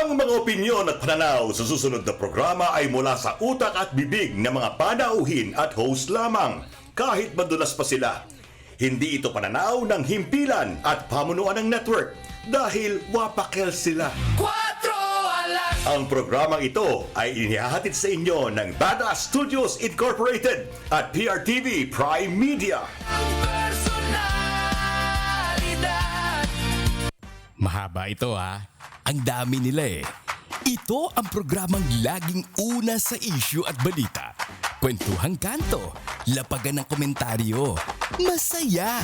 Ang mga opinyon at pananaw sa susunod na programa ay mula sa utak at bibig ng mga panauhin at host lamang, kahit madulas pa sila. Hindi ito pananaw ng himpilan at pamunuan ng network dahil wapakel sila. Ang programang ito ay inihahatid sa inyo ng Badass Studios Incorporated at PRTV Prime Media. Mahaba ito ha. Ang dami nila eh. Ito ang programang laging una sa issue at balita. Kwentuhang kanto, lapagan ng komentaryo, masaya,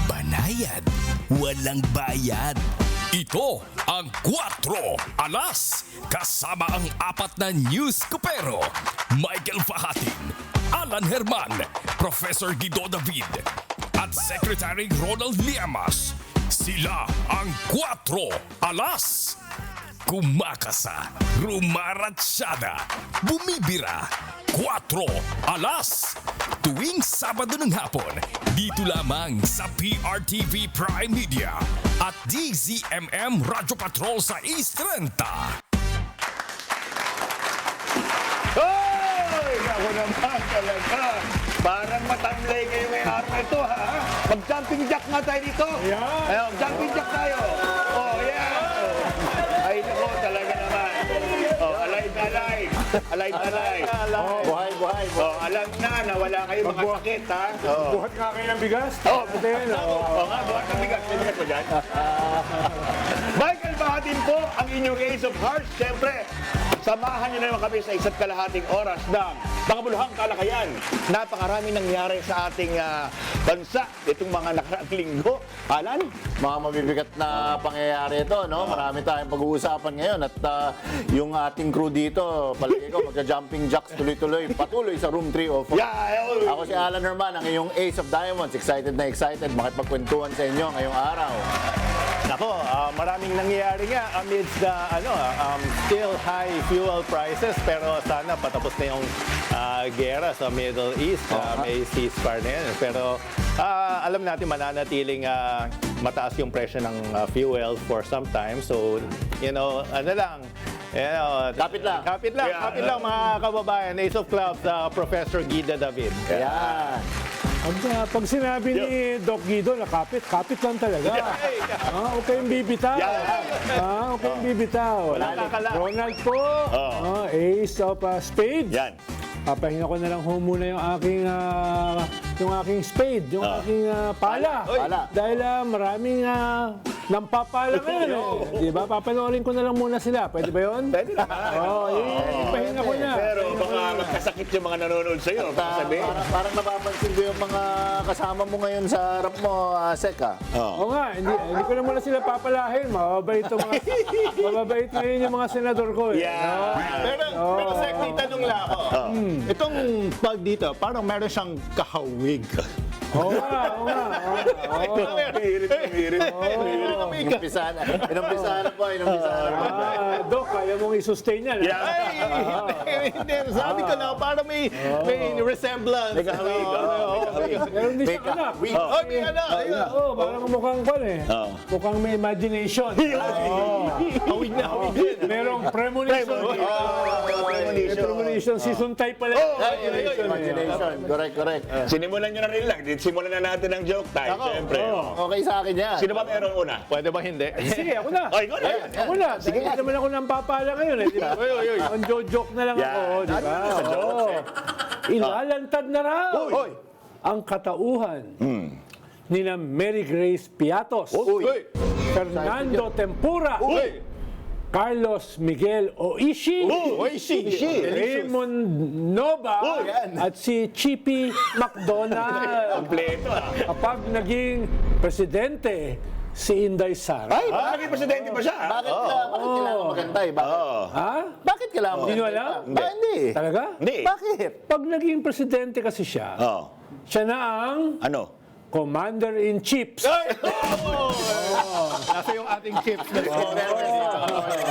banayad, walang bayad. Ito ang 4 Alas, kasama ang 4 na news kupero. Michael Fahatin, Alan Herman, Professor Guido David, at Secretary Ronald Llamas. Sila ang 4 Alas. Kumakasa, rumaratsyada, bumibira. 4 Alas. Tuwing Sabado ng hapon, dito lamang sa PRTV Prime Media at DZMM Radyo Patrol sa East 30. Hoy! Ako naman talaga. Parang matamlay kayo may araw ito, ha? Mag-jumping jack nga tayo dito. Yeah. Ayun, jumping jack tayo. Oh, yeah. Ay, nako, talaga naman. Oh, alive na alive. Alive na alive. Oh, buhay. Oh, alam na wala kayo makasakit, ha? Oh. Buhat nga kayo ng bigas? Oh, nga, buhat ng bigas. May bigas ba dyan? Michael Bahatin po, ang inyong Ace of Hearts. Siyempre, samahan niyo na naman kami sa 1.5 oras ng pangabuluhang kalakayan. Napakarami nangyari sa ating bansa itong mga nakaraang linggo. Alan? Mga mabibigat na pangyayari ito, no? Marami tayong pag-uusapan ngayon at yung ating crew dito, palagi ko magja-jumping jacks tuloy-tuloy, patuloy sa room 304. Yeah, Ako si Alan Herman, ang iyong Ace of Diamonds. Excited na excited makipagkwentuhan sa inyo ngayong araw. Nako, maraming nangyayari nga amidst the still high fuel prices, pero sana patapos na yung gera sa Middle East. May ceasefire na yan. Pero alam natin mananatiling mataas yung presyo ng fuel for some time. So, ano lang, Kapit lang. Kapit lang mga kababayan. Ace of Clubs, Professor Guido David. Ayan. Pag sinabi ni Doc Guido na kapit lang talaga. Huwag kayong bibitaw. Huwag kayong bibitaw. Walang kakala. Ronald po, Ace of Spades. Yan. Papahinga ko na lang muna yung aking spade, yung aking pala. Pala. Dahil maraming nampapala ngayon. Di ba? Papanoorin ko na lang muna sila. Pwede ba yun? Pwede na. Ipahinga ko na. Pero baka magkasakit yung mga nanonood sa'yo. Sabihin. Parang napapansin ko yung mga kasama mo ngayon sa harap mo, Seka. Oo nga, hindi ko na muna sila papalahin. Mababait ngayon yung mga senador ko. Yeah. Pero Sek, may tanong lang ako. Itong bag dito, parang meron siyang kahawig. Oo nga. Inumpisahan na po. Dok, kaya mong i-sustain yan. Hindi, sabi ko na, parang may resemblance. May kahawig. Meron din siyang anak. May anak. Parang mukhang kwan eh. Mukhang may imagination. Hawig na hawig din. Merong premonition. Premonition. Season type pala. Imagination. Correct. Sinimulan nyo na rin lang. Simulan na natin ang joke time, siyempre. Okay sa akin yan. Sino ba meron una? Pwede ba hindi? Sige, ako na. Ay, go na. Ako na. Sige, hindi naman ako nang papala ngayon eh. Di ba? Ang joke na lang ako. Di ba? Ilalantad na raw ang katauhan nina Mary Grace Piatos, Fernando Tempura, Carlos Miguel Oishi, Raymond Nova, at si Chippy McDonald. Kompleto, Kapag naging presidente si Inday Sara. Ay, naging presidente pa siya. Bakit kailangan magantay? Bakit kailangan Hindi nyo magantay? alam? Hindi. Talaga? Hindi. Bakit? Pag naging presidente kasi siya, siya na ang Ano? Commander-in-Chief. Nasa yung ating chips.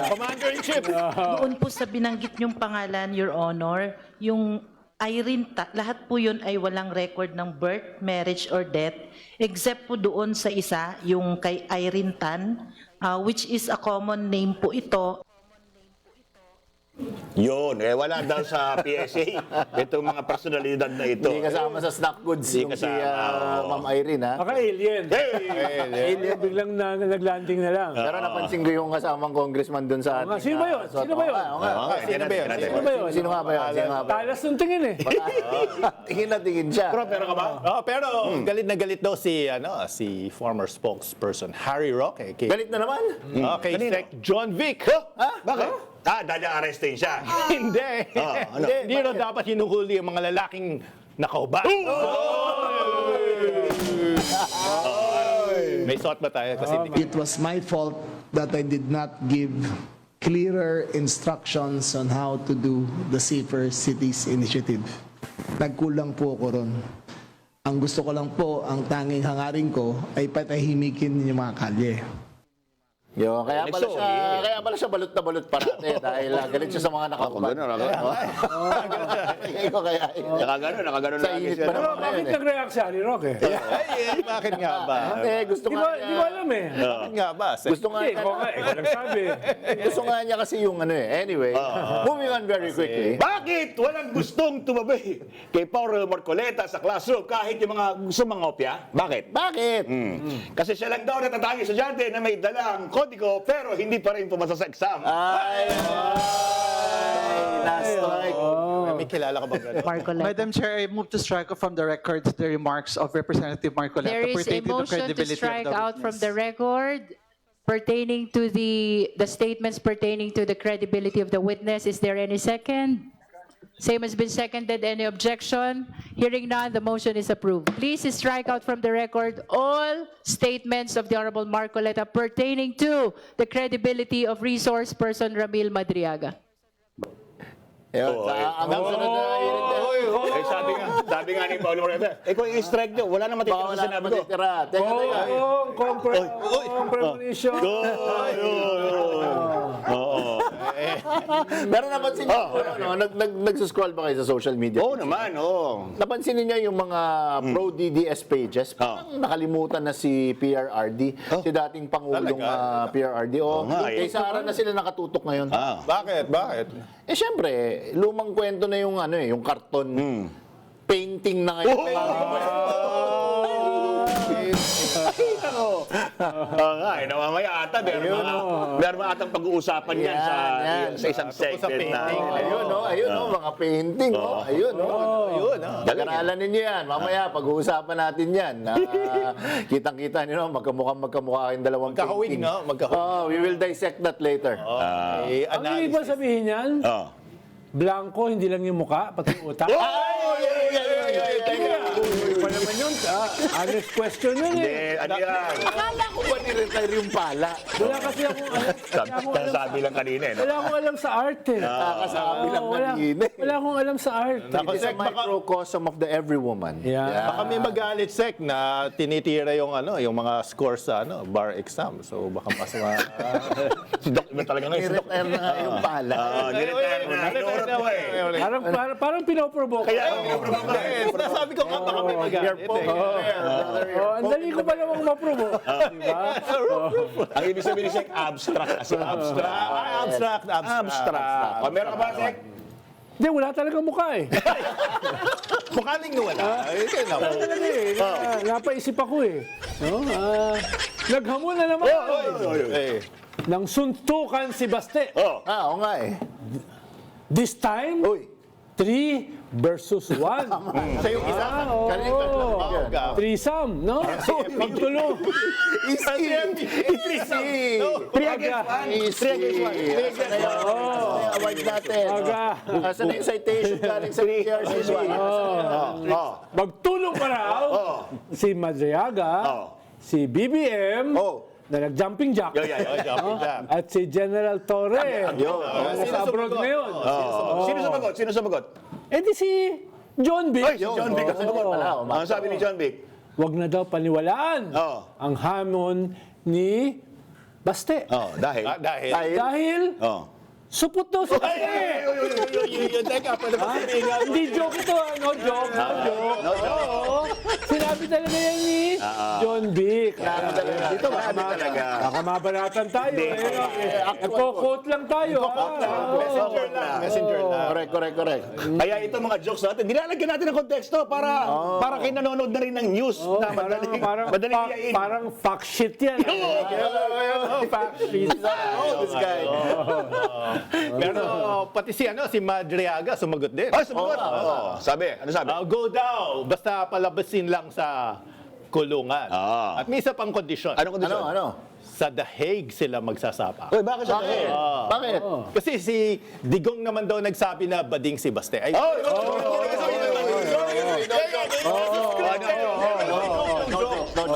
Commander-in-Chief. Doon po sa binanggit niyong pangalan, Your Honor, yung Irene, lahat po yun ay walang record ng birth, marriage, or death, except po doon sa isa, yung kay Irene Tan, which is a common name po ito. Yun, wala daw sa PSA. Itong mga personalidad na ito. Hindi kasama sa snack goods yung si Ma'am Irene, ha? Baka alien. Alien. Biglang naglanding na lang. Pero napansin ko yung kasamang congressman dun sa ating... Sino ba yun? Sino ba yun? Sino ba yun? Sino ba yun? Sino nga ba yun? Sino nga ba yun? Talas ng tingin eh. Tingin na tingin siya. Pero ka ba? Pero galit na galit daw si former spokesperson Harry Roque. Galit na naman. Okay, Sec John Vic. Bakit? Dahil arrestin siya. Hindi. Ano? Hindi raw dapat hinuhuli ang mga lalaking nakauba. May shot ba tayo? Kasi It was my fault that I did not give clearer instructions on how to do the Safer Cities Initiative. Nagkulang po ako ron. Ang gusto ko lang po, ang tanging hangarin ko ay patahimikin yung mga kalye. Yo, kaya pala siya balot na balot parate dahil galit siya sa mga nakakubad. Nakagano Sa init pa Pero naman bakit ngayon eh. nag-react si Harry Roque? bakit nga ba? Hindi, gusto Di nga ba niya. alam eh? Bakit nga ba? Sec? Gusto nga Hindi, niya. ikaw nagsabi. Gusto nga niya kasi yung ano eh. Anyway, moving on very quickly. Bakit walang gustong tumabi kay Paolo Marcoleta sa classroom kahit yung mga gusto mangopya? Bakit? Bakit? Kasi siya lang daw natatanging estudyante na may dalang kodigo pero hindi pa rin pumasa sa exam. Last strike. May kilala ka ba ganun? Marcoleta. Madam Chair, I move to strike out from the record the remarks of Representative Marcoleta There is a pertaining to the motion to credibility strike of the out from witness. the record pertaining to the statements pertaining to the credibility of the witness. Is there any second? Same has been seconded. Any objection? Hearing none, the motion is approved. Please strike out from the record all statements of the Honorable Marcoleta pertaining to the credibility of resource person Ramil Madriaga. Hanggang sunod na Sabi nga ni Paolo Marcoleta, kung i-strike nyo, wala na matitira wala sa na sinabi ko. matitira. Teka. Premonition. Pero napansin niyo, nag-scroll ba kayo sa social media? Oo naman, oo. Napansin niyo yung mga pro-DDS pages, parang nakalimutan na si PRRD, si dating Pangulong PRRD. Kay Sara na sila nakatutok ngayon. Bakit? Eh syempre, lumang kwento na yung yung karton. Painting na ngayon. Mamaya ata, meron atang pag-uusapan yan sa isang segment na. Ayun, mga painting. Pag-aralan ninyo yan. Mamaya, pag-uusapan natin yan. Kitang-kita nyo, magkamukha kayong dalawang Magkahawig, painting. no? Magkahawig. We will dissect that later. Ang ibig ba sabihin yan? Blanco, hindi lang yung muka, pati yung utak. Pa naman yun, honest question yun eh. Ano yan? Akala ko ba ni-retire yung pala? Wala kasi akong Sabi lang kanina, no? wala akong alam sa art eh. Kakasabi lang kanina. Wala akong alam sa art. It is a microcosm of the every woman. Yeah. Baka may magalit, Sec, na tinitira yung mga scores sa bar exam. So baka mas Talaga ngayon, si Doc. Ni-retire na nga yung pala. Niretire na. Inuurot mo eh. Parang pinoprovoke. Sabi ko nga, baka may magalit. Ang dali ko pa namang maprovoke. Diba? Ang ibig sabihin siya, abstract. Abstract. Meron ka ba, Sek? Hindi, wala talagang mukha eh. Mukaling wala. Talaga eh. Napaisip ako eh. No? Naghamon na naman. Nang suntukan si Baste. Oo nga eh. This time, Uy. 3 versus 1. Siya yung isa. Kanina ka. Threesome, no? Pagtulo. Easy. Award natin. Asan na yung citation galing sa PRCC? Magtulong pa raw si Madriaga, si BBM, na nag-jumping jack, at si General Torre, na sa abroad ngayon. Sino sumagot? Eh di si John Vic. Si John Vic ang sumagot. Ang sabi ni John Vic? Wag na daw paniwalaan ang hamon ni Baste. Dahil? Dahil Supot daw sa kasi. Teka, pwede ba sabihin nga? Hindi joke ito, no joke, no joke. Oo. Sinabi talaga yan ni John Vic. Dito marami talaga. Baka mabanatan tayo. Nagko-quote lang tayo. Messenger lang. Correct. Kaya itong mga jokes natin, nilalagyan natin ng konteksto para kayo nanonood na rin ng news na madaling iyain. Parang fact sheet yan. Fact sheet. This guy. Pero pati si Madriaga sumagot din. Oh, sumagot. Sabi, ano sabi? Go daw, basta palabasin lang sa kulungan. At may isa pang kondisyon. Anong kondisyon? Ano? Sa The Hague sila magsasapa. Uy, bakit sa Bakit? Bakit? Kasi si Digong naman daw nagsabi na bading si Baste. Ay,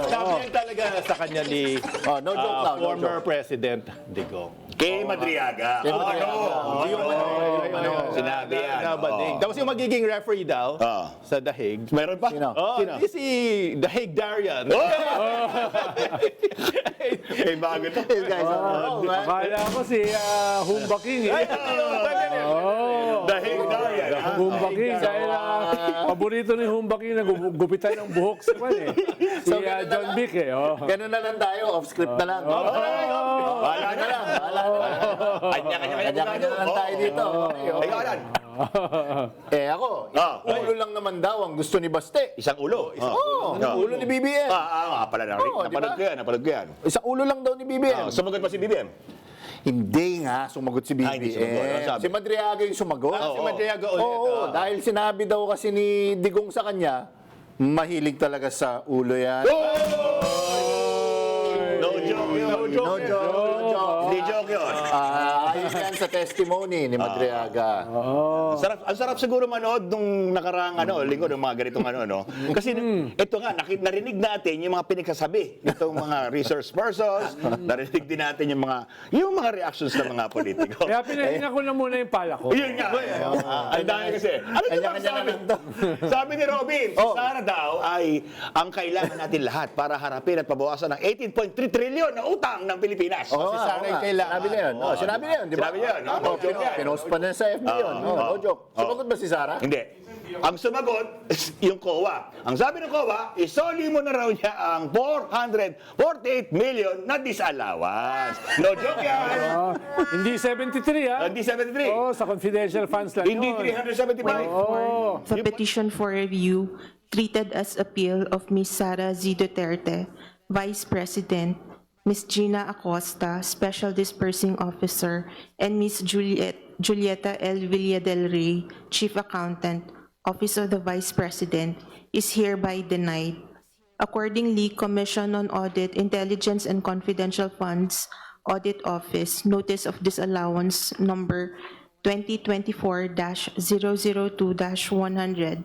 sabi yan talaga sa kanya ni No joke lang. No former joke. President Digong. Kay Madriaga. Sinabi yan. Na bading. Tapos yung magiging referee daw sa The Hague. Meron pa? Sino? Di si The Hague Darian. Eh, bago to. These guys. Akala ko si Humba King. Dahil na yan. Humba King. Dahil paborito ni Humba King na gupitan ng buhok sa kwan eh. Si John Vic eh. Ganun na lang tayo, off-script na lang. Wala na lang. Kanya-kanya Kanya-kanya na lang tayo dito. Ikaw, Alan. Ako, isang ulo lang naman daw ang gusto ni Baste. Isang ulo. Ang ulo ni BBM. Pala na. Napanood ko yan. Isang ulo lang daw ni BBM. Sumagot pa si BBM. Hindi nga sumagot si BBM. hindi sumagot. Ano sabi? Si Madriaga yung sumagot. Si Madriaga ulit. Oo, dahil sinabi daw kasi ni Digong sa kanya, mahilig talaga sa ulo yan. No joke yun. No joke. Hindi joke yun. Ayon yan sa testimony ni Madriaga. Ang sarap siguro manood nung nakaraang linggo ng mga ganitong no. Kasi ito nga narinig natin yung mga pinagsasabi nitong mga resource persons, narinig din natin yung mga reactions ng mga politiko. Kaya pinahinga ko na muna yung pala ko. Yun nga. Ang dami kasi. Ano sabi ni Robin, si Sara daw ay ang kailangan natin lahat para harapin at pabawasan ng 18.3 trilyon na utang ng Pilipinas. Si Sara yung kailangan. Sinabi niya yun. Sinabi niya yun, di ba? Sinabi niya yun. No joke yan. Pinost pa na sa FB yun. No joke. Sumagot ba si Sara? Hindi. Ang sumagot, yung COA. Ang sabi ng COA, isoli mo na raw niya ang 448 million na disallowance. No joke yan. Hindi 73 ha? Hindi 73. Sa confidential funds lang Hindi yun. 375. The petition for review treated as appeal of Ms. Sara Z. Duterte, Vice President, Ms. Gina Acosta, Special Dispersing Officer, and Ms. Julieta L. Villa del Rey, Chief Accountant, Office of the Vice President, is hereby denied. Accordingly, Commission on Audit, Intelligence and Confidential Funds, Audit Office, Notice of Disallowance Number 2024-002-100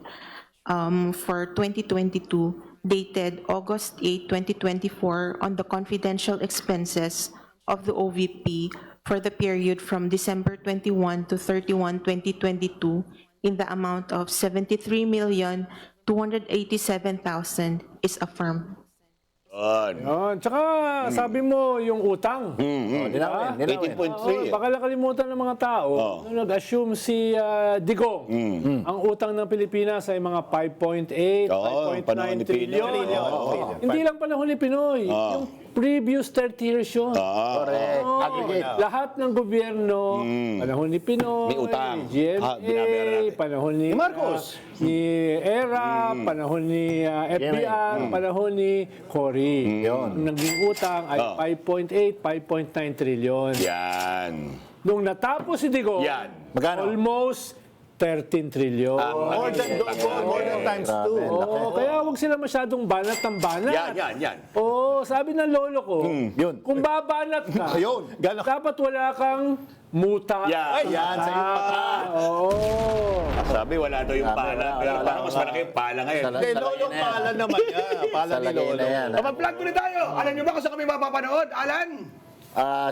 for 2022, dated August 8, 2024, on the confidential expenses of the OVP for the period from December 21 to 31, 2022, in the amount of 73,287,000 is affirmed. Yun. Tsaka sabi mo yung utang. Ninawin. 18.3. Baka nakalimutan ng mga tao nung nag-assume si Digong. Ang utang ng Pilipinas ay mga 5.8, 5.9 trillion. Hindi lang panahon ni Pinoy. Yung previous 30 years yun. Correct. Aggregate. Lahat ng gobyerno, panahon ni Pinoy, May utang. GMA, Binabayaran natin. panahon ni Marcos. ni ERA, panahon ni FBR, panahon ni Cory. Nung naging utang ay 5.8, 5.9 trillion. Yan. Nung natapos si Digong, Yan. Magkano? almost 13 trillion. More than times 2. Kaya wag sila masyadong banat ng banat. Yan. Sabi ng lolo ko, Yun. kung babanat ka, Ayun. dapat wala kang muta. Yan, sa iyo pa. Sabi wala daw yung pala. Pero parang mas malaki yung pala ngayon. Hindi, lolo pala naman yan. Pala ni Salagay lolo. na yan. Mag-plug tuloy tayo. Alam nyo ba kung saan kami mapapanood? Alan?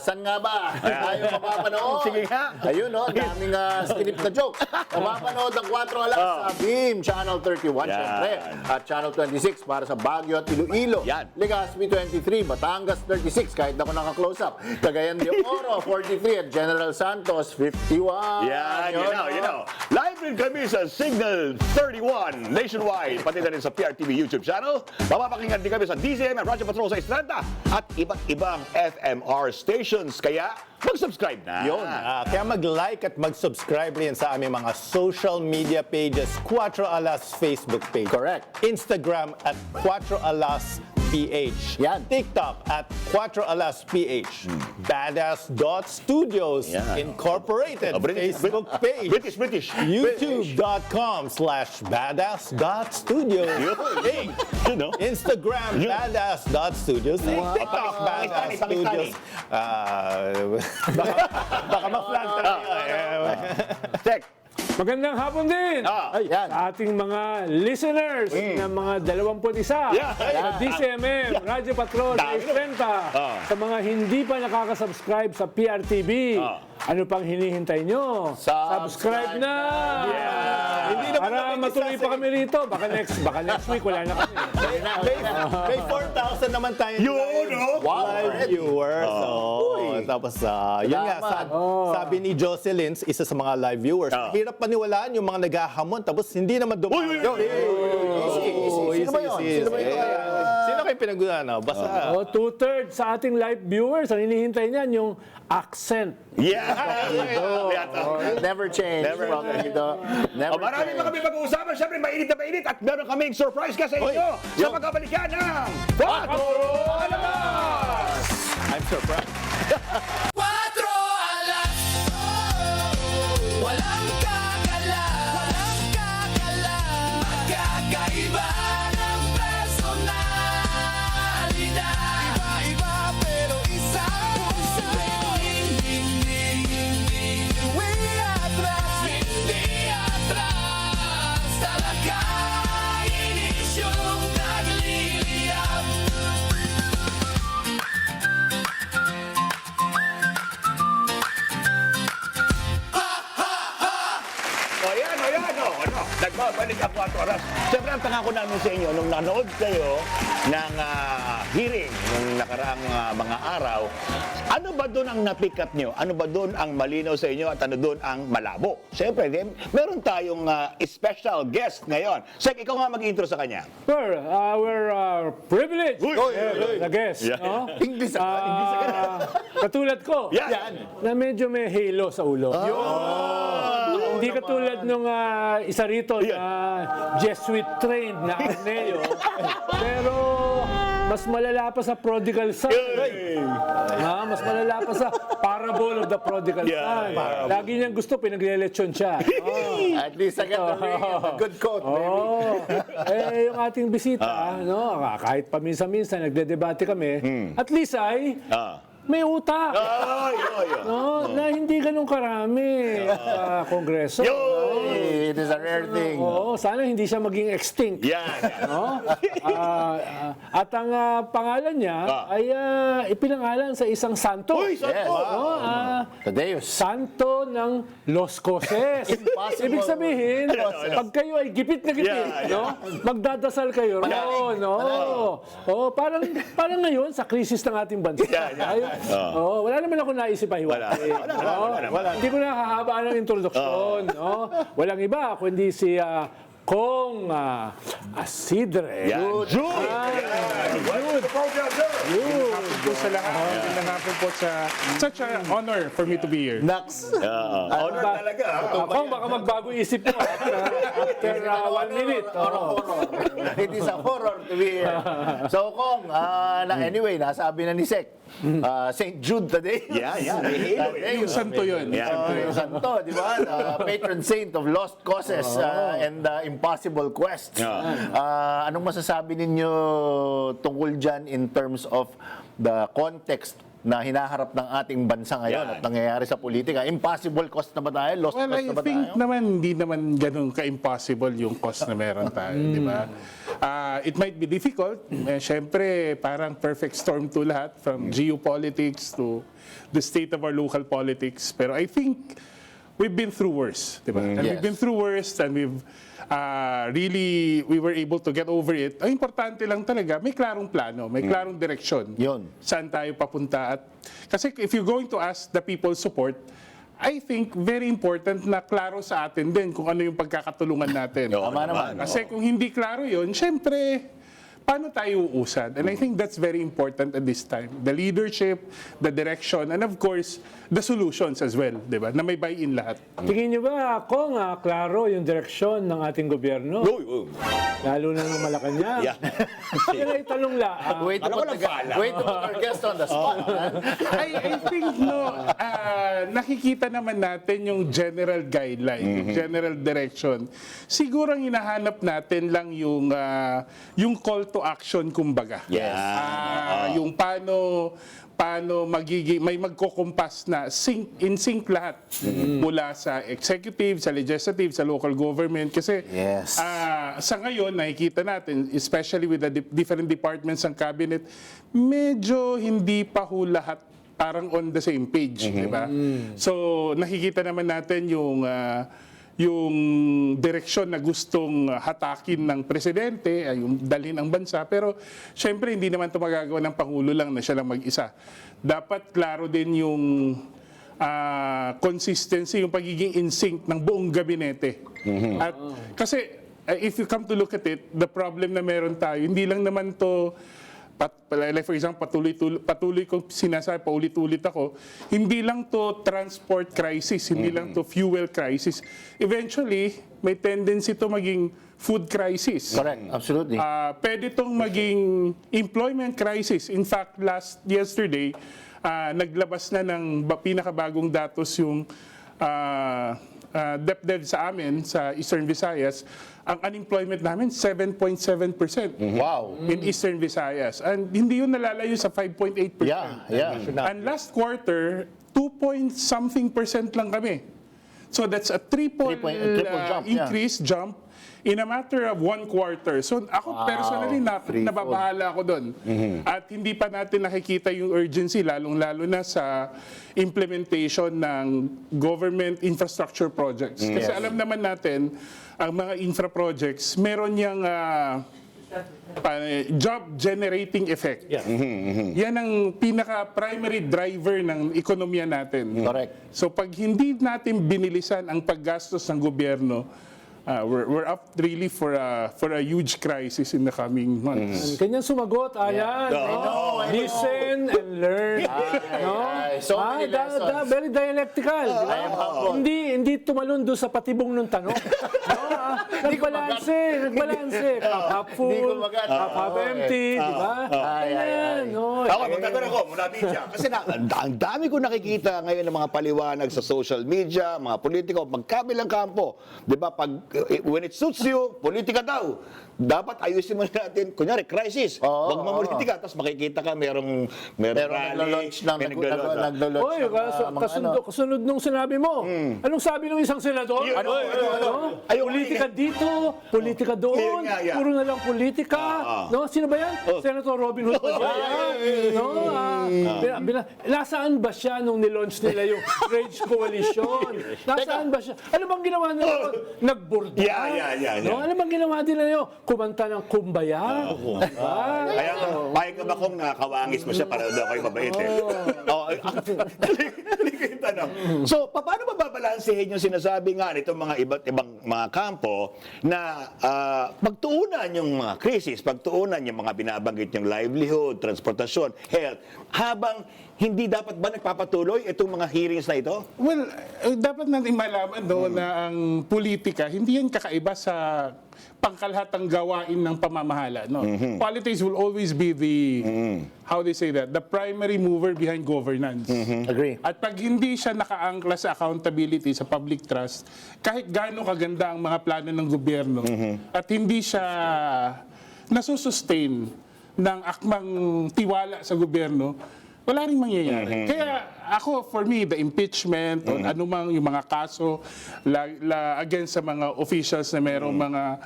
Saan nga ba? Tayo mapapanood. Sige nga. Ayun, no? Daming skinip na joke. Mapapanood ang 4 alas sa Beam, Channel 31, syempre. At Channel 26 para sa Baguio at Iloilo. Yan. Legazpi 23, Batangas 36, kahit ako naka-close up. Cagayan de Oro 43 at General Santos 51. Yan, you know. Live rin kami sa Signal 31 nationwide, pati na rin sa PRTV YouTube channel. Mapapakinggan din kami sa DZM at Radyo Patrol sa Estrada at iba't ibang FMR stations. Kaya mag-subscribe na. Yun. Kaya mag-like at mag-subscribe rin sa aming mga social media pages. 4 Alas Facebook page. Correct. Instagram at 4 Alas PH. Yan. TikTok at 4 Alas PH. Badass.studios Incorporated Facebook page. British. YouTube.com/badass.studios. Hey, You know? Instagram, badass.studios. TikTok, badass.studios. Baka ma-flag tayo. Check. Magandang hapon din yan. sa ating mga listeners ng mga 21 sa DCMM, Radyo Patrol, Estrada. Sa mga hindi pa nakaka-subscribe sa PRTV, ano pang hinihintay nyo? Subscribe na! Hindi naman Para kami matuloy pa kami rito. Baka next week wala na kami. May 4,000 naman tayo live viewers. Tapos, yun nga, sabi ni Jocelyn, isa sa mga live viewers, hirap paniwalaan yung mga naghahamon, tapos hindi naman dumaan. Sino ba yun? Sino kayo pinag-ulan? Basta. 2/3 sa ating live viewers, ang hinihintay niyan yung accent. Never change. Never Marami pa kami pag-uusapan. Siyempre, mainit na mainit. At meron kaming surprise ka sa inyo sa pagkabalikan ng 4 Alas! I'm surprised. 4 alas, walang kakala, magkakaiba ng personalidad. Iba-iba pero isa puso. Hindi atras, talakay inisyong nagliliyab. Nagbabalik ang 4 oras. Siyempre, ang tanga ko namin sa inyo, nung nanood kayo ng hearing nung nakaraang mga araw, ano ba doon ang na-pick up nyo? Ano ba doon ang malinaw sa inyo at ano doon ang malabo? Siyempre, meron tayong special guest ngayon. Sek, ikaw nga mag-intro sa kanya. Sir, we're privileged na guest. No? English Katulad ko, na medyo may halo sa ulo. Hindi katulad nung isa rito na Jesuit trained na Arneo. Pero mas malala pa sa Prodigal Son. Mas malala pa sa Parable of the Prodigal Son. Lagi niyang gusto, pinaglelechon siya. At least I got the ring and a good coat, baby. Yung ating bisita, kahit paminsan-minsan nagdedebate kami, at least ay may utak. Na hindi ganun karami sa Kongreso. It is a rare thing. Sana hindi siya maging extinct. At ang pangalan niya ay ipinangalan sa isang santo. Tadeus. Santo ng Los Coses. Ibig sabihin, pag kayo ay gipit na gipit, magdadasal kayo. Parang ngayon sa krisis ng ating bansa. Wala naman ako naisip ay Wala. Hindi ko na hahabaan ng introduksyon. Walang iba kundi si Kong Asidre. Jude! po sa lahat. Magandang hapon po sa such an honor for me to be here. Honor talaga. Kong, baka magbago isip mo after 1 minute. It is a horror to be here. So, Kong, anyway, nasabi na ni Sek, St. Jude today. Yung santo yun. Yung santo, di ba? Patron saint of lost causes and impossible quests. Anong masasabi ninyo tungkol dyan in terms of the context na hinaharap ng ating bansa ngayon at nangyayari sa politika? Impossible cost na ba tayo? Lost Well, cost I na ba think tayo? naman hindi naman ganun ka-impossible yung cost na meron tayo, di ba? It might be difficult. Siyempre, parang perfect storm to lahat, from geopolitics to the state of our local politics. Pero I think we've been through worse, di ba? And we've been through worse, and we were able to get over it. Ang importante lang talaga, may klarong plano, may klarong direksyon. Yun. Saan tayo papunta. Kasi if you're going to ask the people's support, I think very important na klaro sa atin din kung ano yung pagkakatulungan natin. Tama naman. Kasi kung hindi klaro yun, syempre, paano tayo uusad? And I think that's very important at this time. The leadership, the direction, and of course, the solutions as well, di ba? Na may buy-in lahat. Tingin niyo ba ako klaro yung direksyon ng ating gobyerno? Lalo na ng Malacanang. Kaya itanong lang. Wait to put our guest on the spot. I think, nakikita naman natin yung general guideline, general direction. Siguro ang hinahanap natin lang yung call to action, kumbaga. Yung paano may magkokompas na in sync lahat mula sa executive, sa legislative, sa local government. Kasi sa ngayon, nakikita natin, especially with the different departments ng cabinet, medyo hindi pa ho lahat parang on the same page, di ba? So, nakikita naman natin yung direksyon na gustong hatakin ng presidente, ay yung dalhin ang bansa. Pero syempre hindi naman ito magagawa ng Pangulo lang na siya lang mag-isa. Dapat klaro din yung consistency, yung pagiging in sync ng buong gabinete. At kasi if you come to look at it, the problem na meron tayo, hindi lang naman to like for example, patuloy kong sinasabi, paulit-ulit ako, hindi lang to transport crisis, hindi lang to fuel crisis. Eventually, may tendency to maging food crisis. Correct, absolutely. Pwede itong maging employment crisis. In fact, yesterday, naglabas na ng pinakabagong datos yung DepEd sa amin, sa Eastern Visayas. Ang unemployment namin, 7.7%. Wow. In Eastern Visayas. And hindi yun nalalayo sa 5.8%. And last quarter, 2-point-something% lang kami. So that's a triple jump, increase, jump in a matter of 1 quarter. So ako personally, nababahala ako doon. At hindi pa natin nakikita yung urgency, lalong-lalo na sa implementation ng government infrastructure projects. Kasi alam naman natin, ang mga infra projects, meron niyang job-generating effect. Yan ang pinaka-primary driver ng ekonomiya natin. Correct. So pag hindi natin binilisan ang paggastos ng gobyerno, we're up really for a huge crisis in the coming months. Kanyang sumagot, Alan. Listen and learn. So many lessons. Very dialectical. Hindi tumalon doon sa patibong ng tanong. Nagbalanse. Half full, half empty, di ba? Ako, magtatanong ako mula media. Kasi ang dami ko nakikita ngayon ng mga paliwanag sa social media, mga politiko, magkabilang kampo. Di ba, when it suits you, politika daw. Dapat ayusin mo natin, kunyari, crisis. Huwag mamulitika, tapos makikita ka, merong rally, may naglo-launch. Oy, kasunod nung sinabi mo. Anong sabi ng isang senador? Politika dito, politika doon, puro na lang politika. Sino ba yan? Senator Robin Hood. Nasaan ba siya nung nilaunch nila yung Rage Coalition? Nasaan ba siya? Ano bang ginawa nila? Nagburda? Ano bang ginawa nila nyo? Kumanta ng kumbaya? Kaya payag ka ba kung nakawangis mo siya para daw kayo mabait So, paano mababalansehin yung sinasabi nga nitong mga iba't ibang mga kampo na pagtuunan yung mga krisis, pagtuunan yung mga binabanggit yung livelihood, transportasyon, health, habang hindi dapat ba nagpapatuloy itong mga hearings na ito? Well, dapat natin malaman na ang politika, hindi yan kakaiba sa pangkalahatang gawain ng pamamahala. Politics will always be how they say that, the primary mover behind governance. Agree. At pag hindi siya nakaangkla sa accountability, sa public trust, kahit gaano kaganda ang mga plano ng gobyerno, at hindi siya nasusustain ng akmang tiwala sa gobyerno, wala rin mangyayari. Kaya ako, for me, the impeachment o anumang yung mga kaso against sa mga officials na merong mga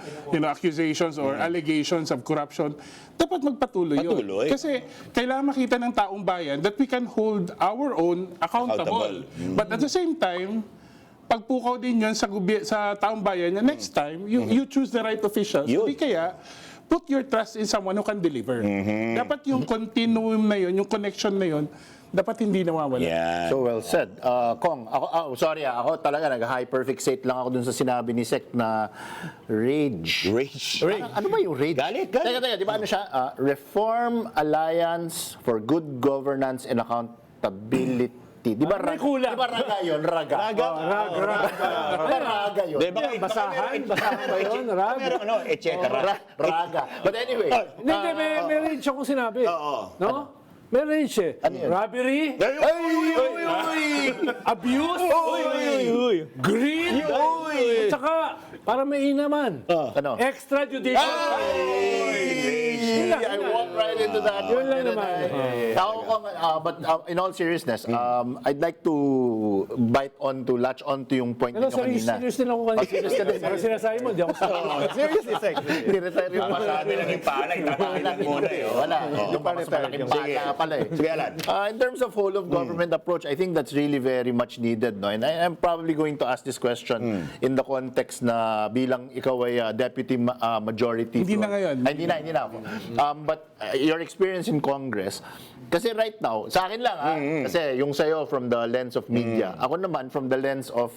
accusations or allegations of corruption, dapat magpatuloy yun. Kasi kailangan makita ng taong bayan that we can hold our own accountable. But at the same time, pagpukaw din yun sa taong bayan na next time, you choose the right officials. Hindi kaya, put your trust in someone who can deliver. Dapat yung continuum na yun, yung connection na yun, dapat hindi nawawala. So well said. Kong, ako talaga nag-hyperfixate lang ako dun sa sinabi ni Sec na rage. Ano ba yung rage? Galit. Teka, di ba ano siya? Reform Alliance for Good Governance and Accountability. Di ba raga yun? Raga yun. Basahan ba yun? Et cetera. Raga. But anyway. May range akong sinabi. No? May range eh. Robbery, abuse, greed, at saka para may inaman. Extrajudicial. I walked right into that. Yun lang naman. But in all seriousness, I'd like to latch on to yung point niyo kanina. Serious din ako kanina. Para sinasabi mo, di ako Seriously, Sec. Retire yung Masabi lang yung palay, tatakilan muna eh. Wala. Yung mas malaking bata pala eh. Sige, Alan. In terms of whole of government approach, I think that's really very much needed. No? And I'm probably going to ask this question in the context na bilang ikaw ay deputy majority. Hindi na ngayon. Hindi na ako. But your experience in Congress, kasi right now, sa akin lang kasi yung sayo from the lens of media, ako naman from the lens of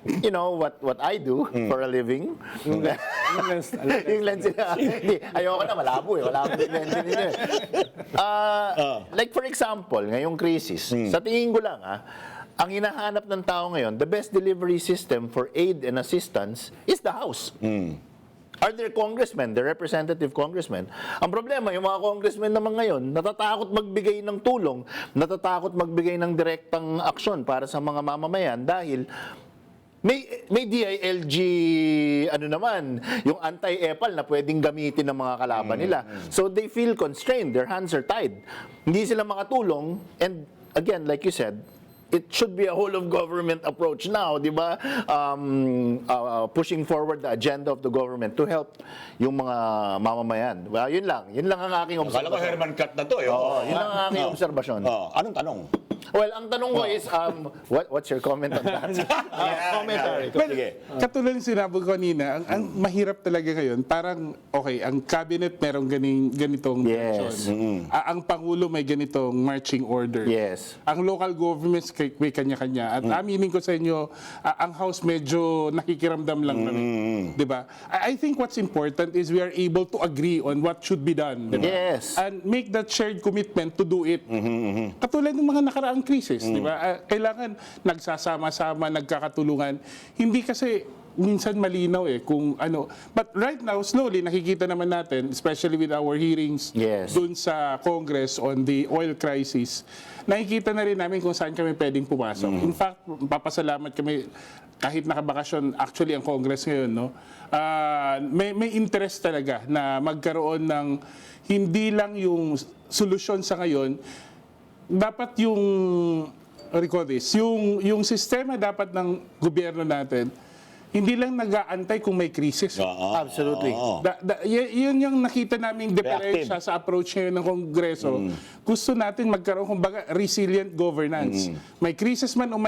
what I do for a living. Yung lens nila. Ayoko na, malabo eh. Malabo yung lens nila. Like for example, ngayong crisis, sa tingin ko lang ang hinahanap ng tao ngayon, the best delivery system for aid and assistance is the House. Are there congressmen, the representative congressmen? Ang problema, yung mga congressmen naman ngayon, natatakot magbigay ng tulong, natatakot magbigay ng direktang aksyon para sa mga mamamayan dahil may DILG, yung anti-EPAL na pwedeng gamitin ng mga kalaban nila. So they feel constrained, their hands are tied. Hindi sila makatulong, and again, like you said, it should be a whole of government approach now, di ba? Pushing forward the agenda of the government to help yung mga mamamayan. Well, yun lang ang aking obserbasyon. Akala ko Herman Cut na to eh. Yun lang ang aking obserbasyon. Anong tanong? Well, ang tanong ko is, what's your comment on that? Commentary. Sige. Katulad ng sinabi ko kanina, ang mahirap talaga ngayon, parang, okay, ang cabinet merong ganitong direction. Ang Pangulo may ganitong marching order. Yes. Ang local governments may kanya-kanya. At aminin ko sa inyo, ang House medyo nakikiramdam lang kami. Diba? I think what's important is we are able to agree on what should be done. Diba? Yes. And make that shared commitment to do it. Katulad ng mga nakaraang krisis, di ba? Kailangan nagsasama-sama, nagkakatulungan. Hindi kasi minsan malinaw kung ano. But right now, slowly, nakikita naman natin, especially with our hearings dun sa Congress on the oil crisis, nakikita na rin namin kung saan kami pwedeng pumasok. In fact, papasalamat kami kahit nakabakasyon actually ang Congress ngayon, no? May interest talaga na magkaroon ng hindi lang yung solusyon sa ngayon, dapat yung sistema dapat ng gobyerno natin, hindi lang nag-aantay kung may krisis. Absolutely. Yun yung nakita naming diferensya sa approach ngayon ng Kongreso. Gusto natin magkaroon kumbaga resilient governance. May krisis man o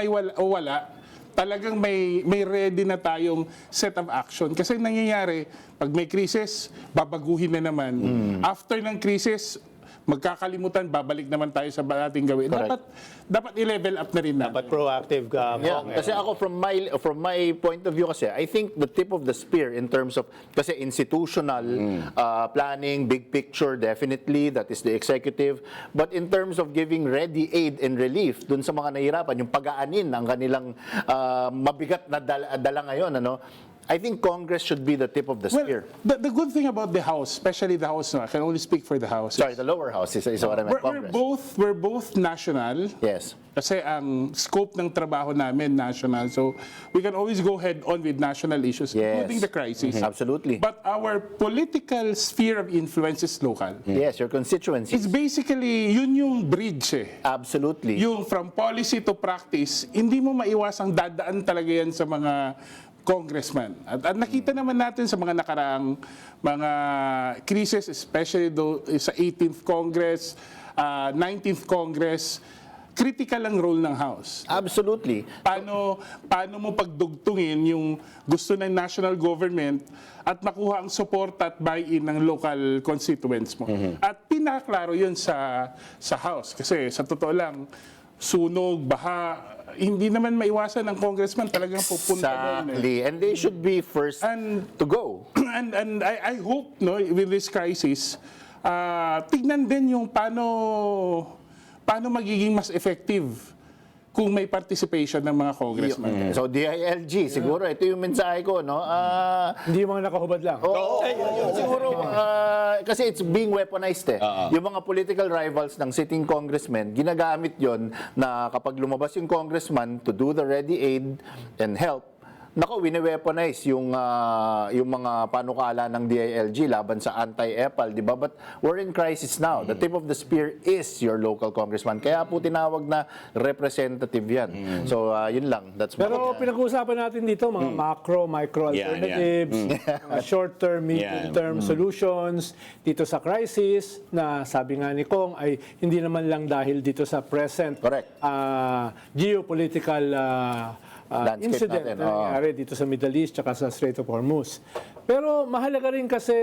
wala, talagang may ready na tayong set of action. Kasi nangyayari, pag may krisis, babaguhin na naman. After ng krisis, magkakalimutan, babalik naman tayo sa ating gawin. Dapat i-level up na rin natin. Dapat proactive ka. Kasi ako from my point of view kasi, I think the tip of the spear in terms of kasi institutional planning, big picture, definitely that is the executive. But in terms of giving ready aid and relief dun sa mga nahihirapan, yung pag-aanin ng kanilang mabigat na dala ngayon, I think Congress should be the tip of the Well, spear. the good thing about the House, especially the House, no, I can only speak for the House. Sorry, the lower house is what I meant. We're both national. Yes. Kasi ang scope ng trabaho namin national. So we can always go head on with national issues, Yes. including the crisis. Absolutely. But our political sphere of influence is local. Yes, your constituencies. It's basically, yun yung bridge eh. Absolutely. Yung from policy to practice, hindi mo maiwasang dadaan talaga yan sa mga congressman. At nakita naman natin sa mga nakaraang mga crisis, especially sa 18th Congress, 19th Congress, critical ang role ng House. Absolutely. Paano mo pagdugtungin yung gusto ng national government at makuha ang support at buy-in ng local constituents mo. At pinaklaro yun sa House. Kasi sa totoo lang, sunog, baha, hindi naman maiwasan ng congressman talagang pupunta doon. Exactly. And they should be first to go. And I hope, no, with this crisis, tignan din yung paano magiging mas effective kung may participation ng mga congressman. So DILG, siguro ito yung mensahe ko, no? Hindi mga nakahubad lang. Siguro kasi it's being weaponized eh. Yung mga political rivals ng sitting congressmen, ginagamit yon na kapag lumabas yung congressman to do the ready aid and help, nako, wine-weaponize yung mga panukala ng DILG laban sa anti-EPAL, di ba? But we're in crisis now. The tip of the spear is your local congressman. Kaya po tinawag na representative yan. So, yun lang. That's Pero pinag-uusapan natin dito mga macro, micro alternatives, mga short-term, medium-term solutions dito sa crisis na sabi nga ni Kong ay hindi naman lang dahil dito sa present geopolitical incident natin. na nangyari dito sa Middle East at sa Strait of Hormuz. Pero mahalaga rin kasi,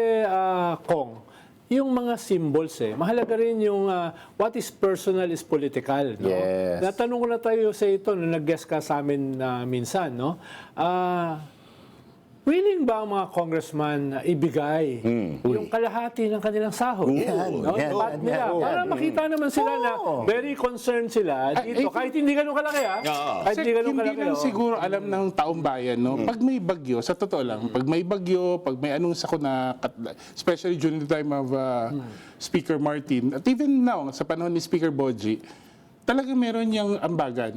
Kong, yung mga symbols eh. Mahalaga rin yung what is personal is political. No? Yes. Natanong ko na tayo sa ito nung nag-guest ka sa amin minsan. No? Willing ba ang mga congressman na ibigay yung kalahati ng kanilang sahod? No? Pat nila. Para makita naman sila na very concerned sila dito. Kahit hindi ganun kalaki. Kahit hindi ganun kalaki. Hindi lang siguro alam ng taong bayan, no? Pag may bagyo, sa totoo lang, pag may bagyo, pag may anong sakuna, especially during the time of Speaker Martin, at even now, sa panahon ni Speaker Boji, talaga meron niyang ambagan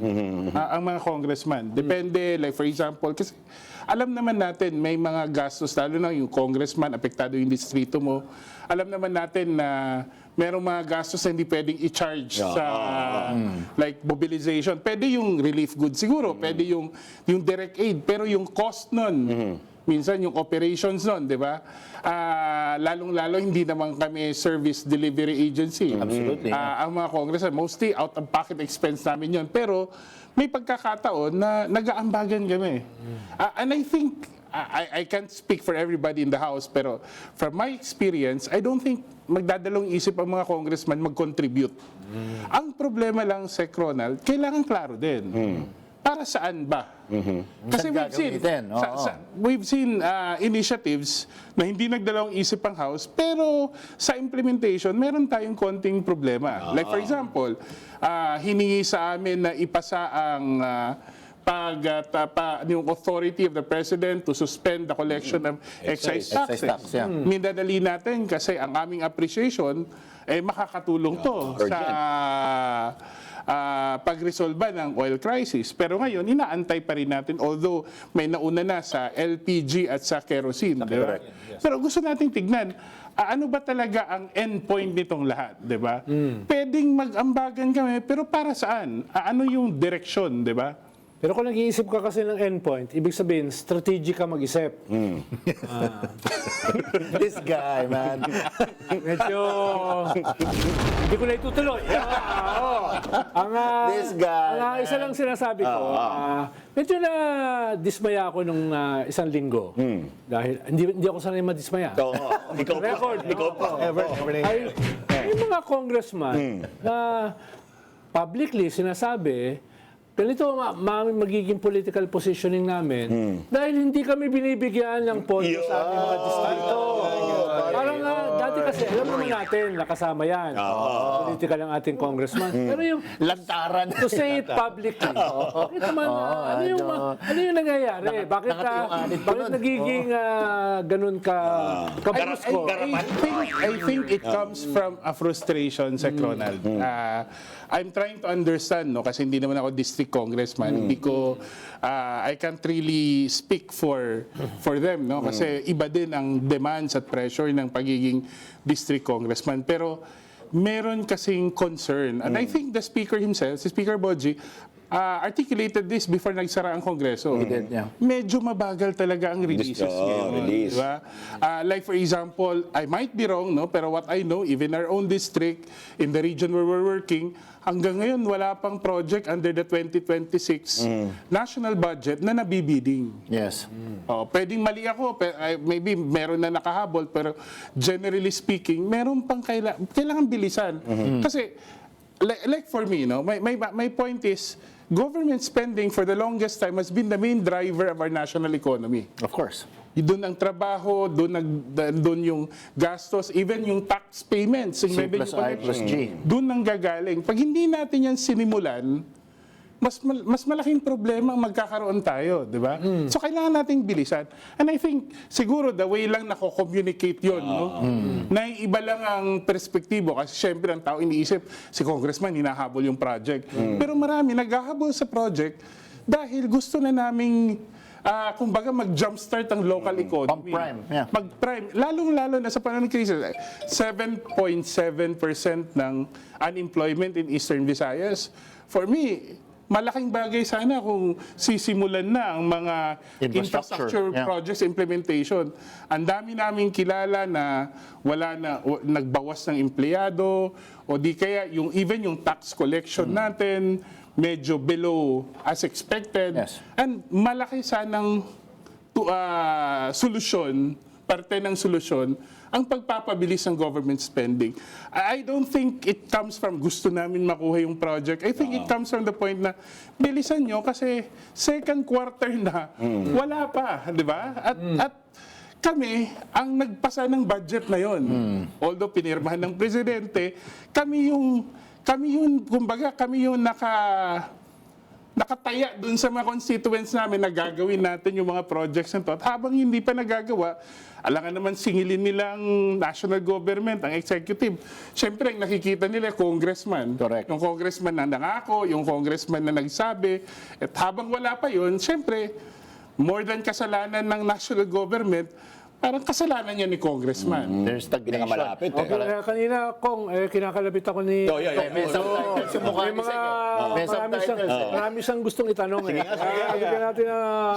ang mga congressman. Depende, like for example, kasi alam naman natin may mga gastos, lalo na yung congressman, apektado yung distrito mo. Alam naman natin na merong mga gastos na hindi pwedeng i-charge sa like mobilization. Pwede yung relief goods siguro, pwede yung direct aid, pero yung cost nun, minsan yung operations nun, di ba? Lalong-lalo hindi naman kami service delivery agency. Absolutely. Ang mga congressman, mostly out-of-pocket expense namin yun. Pero may pagkakataon na nag-aambagan kami. And I think, I can't speak for everybody in the House, pero from my experience, I don't think magdadalong isip ang mga congressman mag-contribute. Ang problema lang, Sec. Ronald, kailangan klaro din. Para saan ba? Kasi we've seen initiatives na hindi nagdalawang isip ang House, pero sa implementation, meron tayong konting problema. Like for example, hiningi sa amin na ipasa ang yung authority of the President to suspend the collection of excise taxes. Minadali natin kasi ang aming appreciation makakatulong to sa pagresolba ng oil crisis. Pero ngayon, inaantay pa rin natin, although may nauna na sa LPG at sa kerosene. Diba? Pero gusto natin tignan, ano ba talaga ang endpoint nitong lahat, di ba? Pwedeng mag-ambagan kami, pero para saan? Ano yung direksyon, di ba? Pero kung nag-iisip ka kasi ng endpoint, ibig sabihin, strategic ka mag-isip. This guy, man. Medyo hindi ko na itutuloy. This guy. Ang isa lang sinasabi ko, medyo na dismaya ako nung isang linggo. Dahil hindi ako sanay madismaya. Ikaw pa. Yung mga congressman na publicly sinasabi, ganito magiging political positioning namin dahil hindi kami binibigyan ng pondo sa aming mga distrito. Parang Dati kasi, alam naman natin, nakasama yan. Politika ng ating congressman. Pero yung Lantaran. to say it publicly, bakit naman, ano yung nangyayari? Bakit nagiging ganun ka kabusko? I think it comes from a frustration, Sec Ronald. I'm trying to understand, no, kasi hindi naman ako district congressman. Hindi ko, I can't really speak for them, no, kasi iba din ang demands at pressure ng pagiging district congressman. Pero meron kasing concern. And I think the speaker himself, si Speaker Boji, articulated this before nagsara ang Kongreso. He did, yeah. Medyo mabagal talaga ang releases ngayon. Diba? Like for example, I might be wrong, no? Pero what I know, even our own district, in the region where we're working, hanggang ngayon wala pang project under the 2026 national budget na nabibidding. Yes. Pwedeng mali ako, maybe meron na nakahabol, pero generally speaking, meron pang kailangan bilisan. Kasi, like for me, no, my point is, government spending for the longest time has been the main driver of our national economy. Of course. Doon ang trabaho, doon yung gastos, even yung tax payments, yung C revenue plus I plus G. doon ang gagaling. Pag hindi natin yan sinimulan, mas malaking problema ang magkakaroon tayo, di ba? So kailangan nating bilisan. And I think siguro the way lang nako-communicate yun, no? Na iba lang ang perspektibo kasi syempre ang tao iniisip si congressman hinahabol yung project. Pero marami naghahabol sa project dahil gusto na naming kumbaga mag-jumpstart ang local economy. Pag-prime, yeah. Mag-prime. Lalong-lalo na sa panahon ng krisis, 7.7% ng unemployment in Eastern Visayas. For me, malaking bagay sana kung sisimulan na ang mga infrastructure projects implementation. Ang dami naming kilala na nagbawas ng empleyado o di kaya even yung tax collection natin medyo below as expected. Yes. And malaki sanang solusyon, parte ng solusyon, ang pagpapabilis ng government spending. I don't think it comes from gusto namin makuha yung project. I think it comes from the point na bilisan nyo kasi second quarter na, wala pa, di ba? At kami ang nagpasa ng budget na yon. Although pinirmahan ng presidente, kami yung nakataya dun sa mga constituents namin na gagawin natin yung mga projects na to. At habang hindi pa nagagawa, alangan naman singilin nilang national government, ang executive. Siyempre, ang nakikita nila, congressman. Correct. Yung congressman na nangako, yung congressman na nagsabi. At habang wala pa yun, siyempre, more than kasalanan ng national government, parang kasalanan niya ni congressman. There's stagnation. Malapit Kanina, Kong, kinakalabit ako ni... May subtitles yung mukha ni Sec. May subtitles. Marami siyang gustong itanong.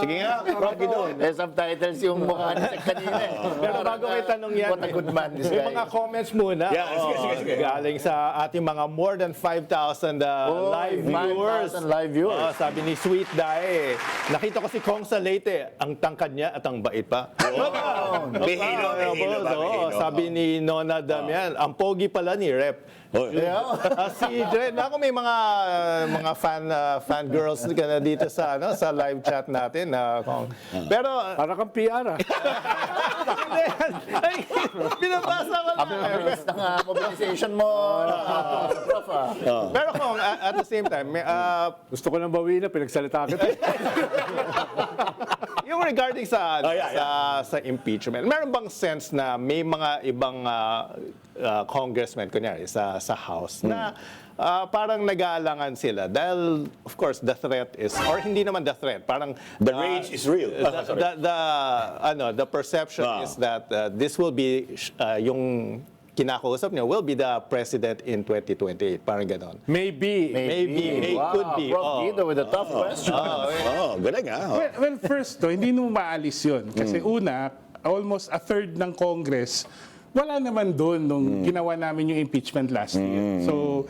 Sige nga, Prof. Guido. May subtitles yung mukha ni Sec kanina. Pero bago kayo tanong yan, What a good man this may guy. mga comments muna. Sige. Galing sa ating mga more than 5,000 live viewers. 5,000 live viewers. Sabi ni Sweet Dae, nakita ko si Kong sa Leyte, ang tangkad niya at ang bait pa. Behilo. Sabi ni Nona Damian, ang pogi pala ni Rep. Si Dre, ako may mga fan girls ka na dito sa live chat natin. Kong. Pero Para kang PR, binabasa ko lang. Abilis ng mobilization mo, Prof. Pero Kong, at the same time, gusto ko nang bawiin na pinagsalita kita. yung regarding sa impeachment, meron bang sense na may mga ibang congressmen, kunyari, sa House, na parang nag-aalangan sila dahil, of course, the threat is, or hindi naman the threat, parang The rage is real. The perception is that this will be, yung kinakausap niya will be the president in 2028, parang ganon. Maybe. Could be. Prof. Guido with a tough question. Galing Well, first, hindi mo maalis yun. Kasi una, almost a third ng Congress, wala naman doon nung ginawa namin yung impeachment last year. So,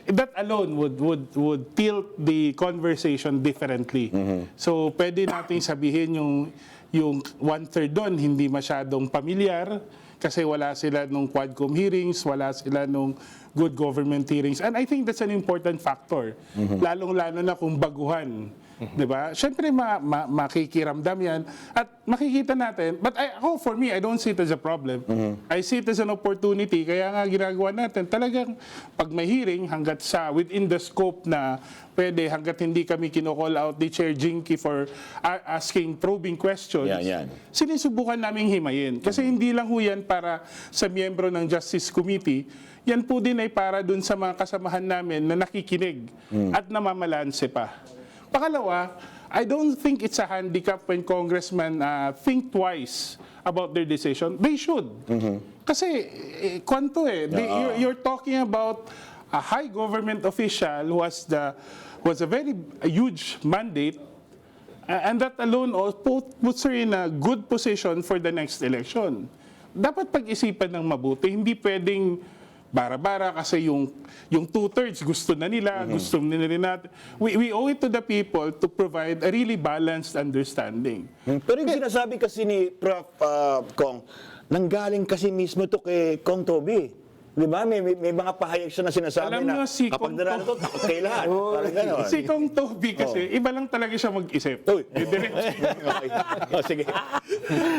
that alone would tilt the conversation differently. So, pwede natin sabihin yung one-third doon, hindi masyadong pamilyar, kasi wala sila nung Quadcom hearings, wala sila nung good government hearings. And I think that's an important factor. Lalong-lalo na kung baguhan Di ba? Siyempre, makikiramdam yan. At makikita natin. But for me, I don't see it as a problem. I see it as an opportunity. Kaya nga ginagawa natin. Talagang pag may hearing, hanggat sa within the scope na pwede, hanggat hindi kami kino-call out ni Chair Jinky for asking probing questions, sinisubukan naming himayin. Kasi hindi lang ho yan para sa miyembro ng Justice Committee. Yan po din ay para dun sa mga kasamahan namin na nakikinig at namamalanse pa. Pangalawa, I don't think it's a handicap when congressmen think twice about their decision. They should. Kasi, kwanto you're talking about a high government official who has a very huge mandate, and that alone puts her in a good position for the next election. Dapat pag-isipan ng mabuti, hindi pwedeng bara-bara kasi yung 2/3 gusto na nila, gusto na nila natin. We owe it to the people to provide a really balanced understanding. Pero yung sinasabi kasi ni Prof. Kong, nanggaling kasi mismo to kay Kong Toby. Di ba? May mga pahayag siya na sinasabi Alam na niyo, si kapag Kong narano to, takot kay lahat. Parang gano'n. Si Kong Toby kasi, iba lang talaga siya mag-isip. Sige.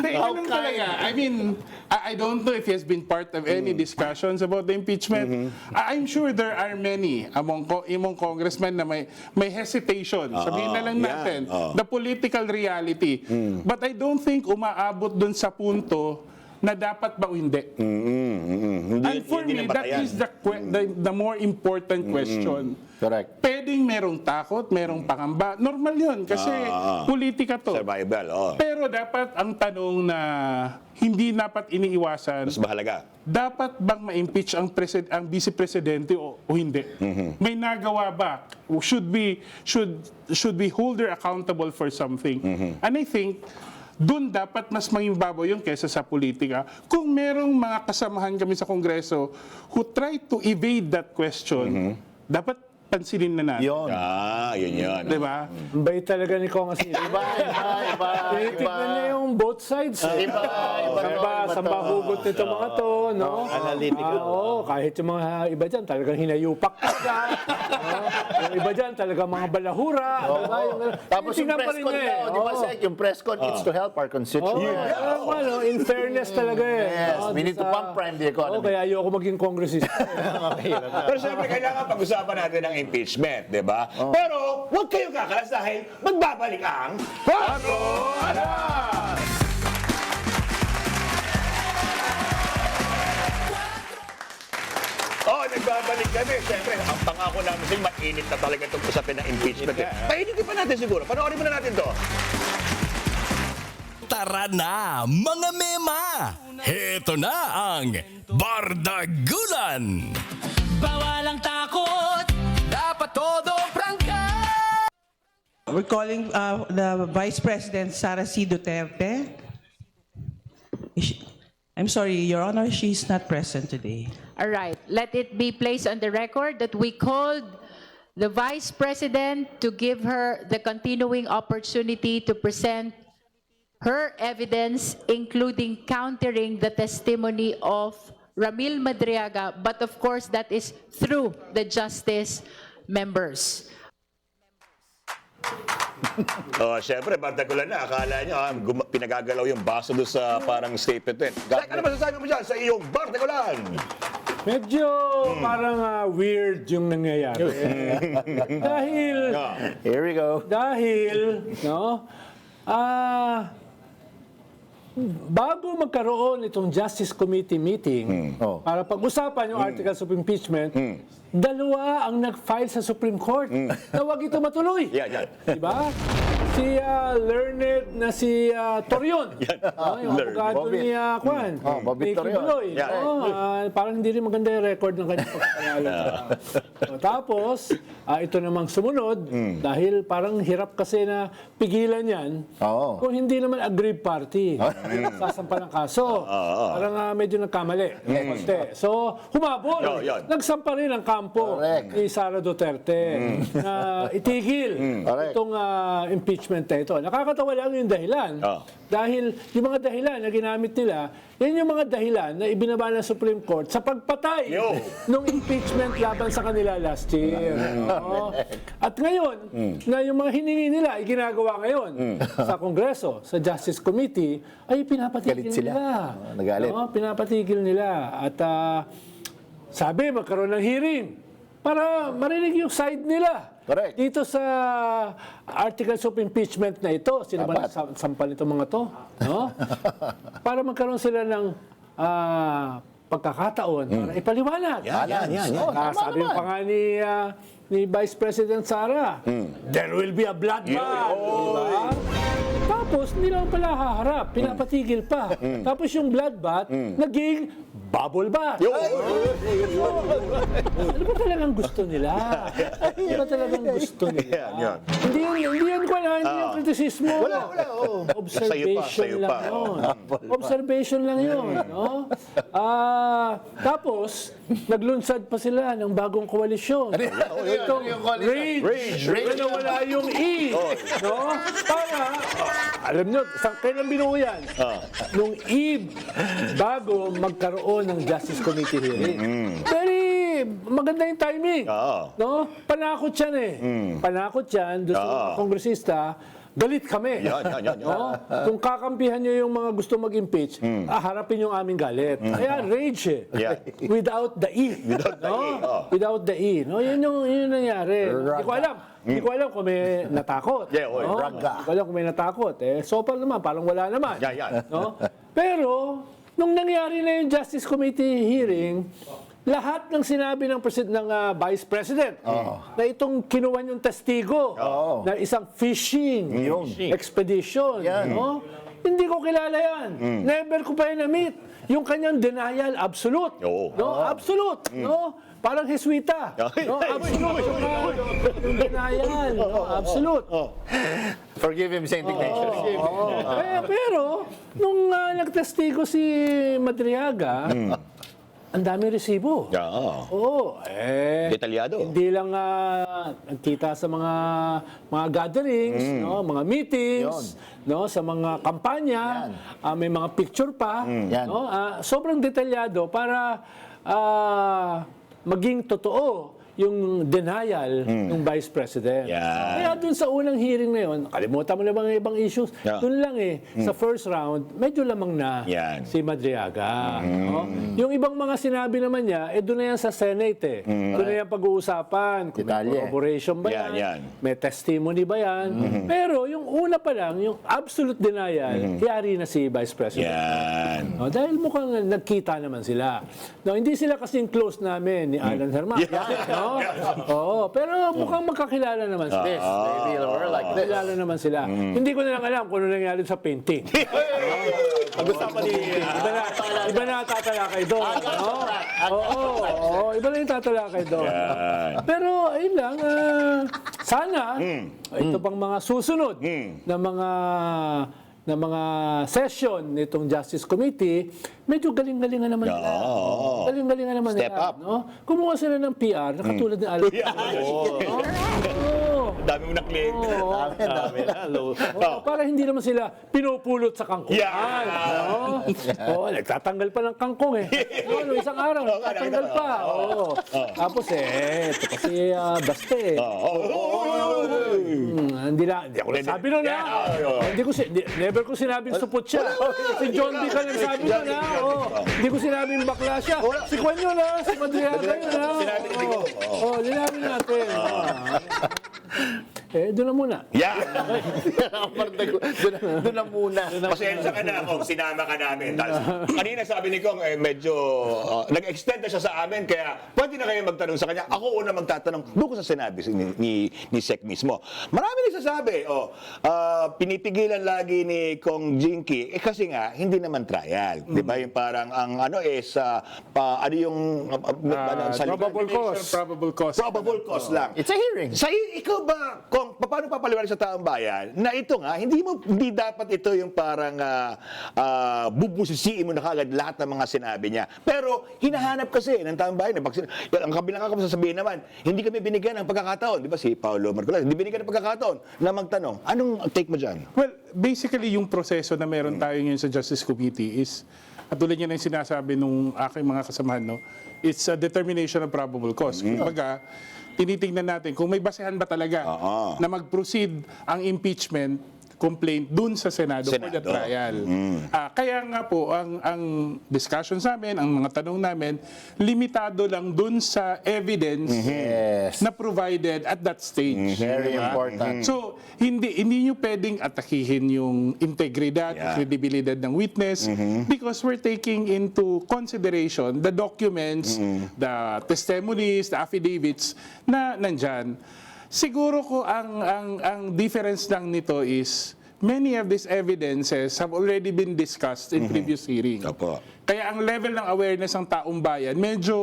Iba lang talaga. I mean, I don't know if he has been part of any discussions about the impeachment. I'm sure there are many among congressmen na may hesitation. Sabihin na lang natin, the political reality. But I don't think umaabot dun sa punto na dapat ba o hindi. And for me, that is the more important question. Correct. Pwedeng merong takot, merong pangamba. Normal yun, kasi politika to. Survival, Pero dapat ang tanong na hindi dapat iniiwasan, mas mahalaga. dapat bang ma-impeach ang vice presidente o hindi? May nagawa ba? Should we hold her accountable for something? And I think doon dapat mas maging babaw yun kaysa sa politika. Kung merong mga kasamahan kami sa Kongreso who try to evade that question, dapat pansinin na natin. Yun. Diba? Bait talaga ni Kong Asir. Tinitignan niya yung both sides. Saan ba hugot nito mga to, no? Analytical. Kahit yung mga iba dyan, talagang hinayupak ka. Yung iba dyan, talagang mga balahura. Tapos yung press con daw, di ba, Sek? Yung press con, it's to help our constituents. In fairness talaga Yes, we need to pump prime the economy. Kaya ayoko maging congressista. Pero siyempre, kailangan pag-usapan natin ang impeachment, di ba? Pero, huwag kayong kakalas dahil magbabalik ang Pago Alas! Nagbabalik kami. Siyempre, ang pangako namin sa'yo, mainit na talaga itong usapin ng impeachment. Painitin pa natin siguro. Panoorin muna natin to. Tara na, mga mema! Heto na ang Bardagulan! Bawal ang takot, Dapat todo prangka! we're calling the Vice President Sara C. Duterte. I'm sorry, Your Honor, she's not present today. All right, let it be placed on the record that we called the Vice President to give her the continuing opportunity to present her evidence, including countering the testimony of Ramil Madriaga, but of course that is through the justice members. Siyempre, Bardagulan na. Akala nyo, pinagagalaw yung baso doon sa parang statement. Ano masasabi mo dyan sa iyong Bardagulan? Medyo parang weird yung nangyayari. Dahil, Here we go. Dahil, no, bago magkaroon itong Justice Committee meeting para pag-usapan yung articles of impeachment, dalawa ang nag-file sa Supreme Court na wag ito matuloy. Diba? Si learned na si Torion. Yung abogado ni Kwan. Bobby Torion. Parang hindi rin maganda yung record ng kanyang pagkakalala. Tapos, ito namang sumunod dahil parang hirap kasi na pigilan yan kung hindi naman aggrieved party. Sasampa ng kaso. Parang medyo nagkamali. So, humabol. Nagsampa rin ang kampo ni Sara Duterte na itigil itong impeachment. impeachment na ito. Nakakatawa lang yung dahilan. Dahil yung mga dahilan na ginamit nila, yan yung mga dahilan na ibinaba ng Supreme Court sa pagpatay ng impeachment laban sa kanila last year. At ngayon, na yung mga hiningi nila, ay ginagawa ngayon sa Kongreso, sa Justice Committee, ay pinapatigil nila. Nagalit. Pinapatigil nila. At sabi, magkaroon ng hearing para marinig yung side nila. Correct. Dito sa articles of impeachment na ito, sino ba sampal itong mga to? No? Para magkaroon sila ng pagkakataon para ipaliwanag. Sabi pa nga ni Vice President Sara, there will be a bloodbath. Diba? Tapos, hindi lang pala haharap, pinapatigil pa. Tapos yung bloodbath, naging bubble bath. Ano ba talagang gusto nila? Ano ba talagang gusto nila? Hindi yan ko na, hindi yung kritisismo. Wala. Observation lang yun. Observation lang yun. No? Tapos, naglunsad pa sila ng bagong koalisyon. Itong Rage. Pero wala yung E. No? Para, alam nyo, kailan binuo yan? Nung eve, bago magkaroon ng Justice Committee hearing. Very maganda yung timing. No? Panakot yan eh. Panakot yan doon sa mga kongresista. Galit kami. No? Kung kakampihan nyo yung mga gusto mag-impeach, harapin yung aming galit. Kaya rage eh. Without the E. Without the E. No? Yun yung nangyari. Hindi ko alam kung may natakot. Hindi ko alam kung may natakot. So far naman, parang wala naman. No? Pero, nung nangyari na yung Justice Committee hearing, lahat ng sinabi ng Vice President na itong kinuha yung testigo na isang fishing expedition, no? Hindi ko kilala yan. Never ko pa yan na-meet. Yung kanyang denial, absolute. No? Absolute. No? Parang Jesuita. No? Absolute. Yung denial. No? Absolute. Forgive him sa indignation. Pero, nung nagtestigo si Madriaga, ang dami resibo. Detalyado. Hindi lang nagkita sa mga gatherings, no, mga meetings, no, sa mga kampanya, may mga picture pa, no, sobrang detalyado para maging totoo yung denial ng Vice President. Kaya dun sa unang hearing na yun, kalimutan mo na bang ibang issues? Dun lang sa first round, medyo lamang na si Madriaga. No? Yung ibang mga sinabi naman niya, dun na yan sa Senate. Dun na yan pag-uusapan. Kung may corroboration ba yan? May testimony ba yan? Pero yung una pa lang, yung absolute denial, yari na si Vice President. No? Dahil mukhang nagkita naman sila. No, hindi sila kasing close namin ni Alan Herman. Pero mukhang magkakilala naman sila. Magkakilala naman sila. Hindi ko na lang alam kung ano nangyari sa painting. Iba na tatalakay doon. Iba na yung tatalakay doon. Pero ayun lang, sana ito pang mga susunod na mga session nitong Justice Committee, medyo galing-galingan naman nila. Galing-galingan naman nila. No? Kumuha sila ng PR na katulad ni Alan. Dami mo na-claim. Para hindi naman sila pinupulot sa kangkong. Nagtatanggal pa ng kangkong eh. Isang araw, nagtatanggal pa. Tapos ito kasi basta eh. Hindi ako sabi nun never ko sinabing supot siya. Si John B. ka lang sabi nun hindi ko sinabing bakla siya. Si Kwan yun si Madriaga yun linawin natin. Doon na muna. Doon na muna. Pasensya ka na kung sinama ka namin. Kanina sabi ni Kong, medyo nag-extend na siya sa amin, kaya pwede na kayo magtanong sa kanya. Ako una magtatanong, doon ko sa sinabi ni Sec mismo. Marami nagsasabi, pinipigilan lagi ni Kong Jinky, kasi nga, hindi naman trial. Di ba? Yung parang, ang probable cause. Probable cause lang. It's a hearing. Ikaw ba, Kong, Kung paano papaliwanag sa taong bayan na ito nga, hindi dapat ito yung parang bubusisiin mo na kagad lahat ng mga sinabi niya. Pero hinahanap kasi ng taong bayan. Ang kabilang ako sasabihin naman, hindi kami binigyan ng pagkakataon. Di ba si Paolo Marcoleta, hindi binigyan ng pagkakataon na magtanong. Anong take mo dyan? Well, basically yung proseso na meron tayo ngayon sa Justice Committee is, at tulad niya na yung sinasabi nung aking mga kasamahan, no, it's a determination of probable cause. Kumbaga, tinitingnan natin kung may basehan ba talaga na mag-proceed ang impeachment complaint dun sa Senado for the trial. Kaya nga po, ang discussions namin, ang mga tanong namin, limitado lang dun sa evidence na provided at that stage. Very important. So, hindi nyo pwedeng atakihin yung integridad, credibility ng witness because we're taking into consideration the documents, the testimonies, the affidavits na nandyan. Siguro ko ang difference lang nito is many of these evidences have already been discussed in previous hearing. Kaya ang level ng awareness ng taong bayan medyo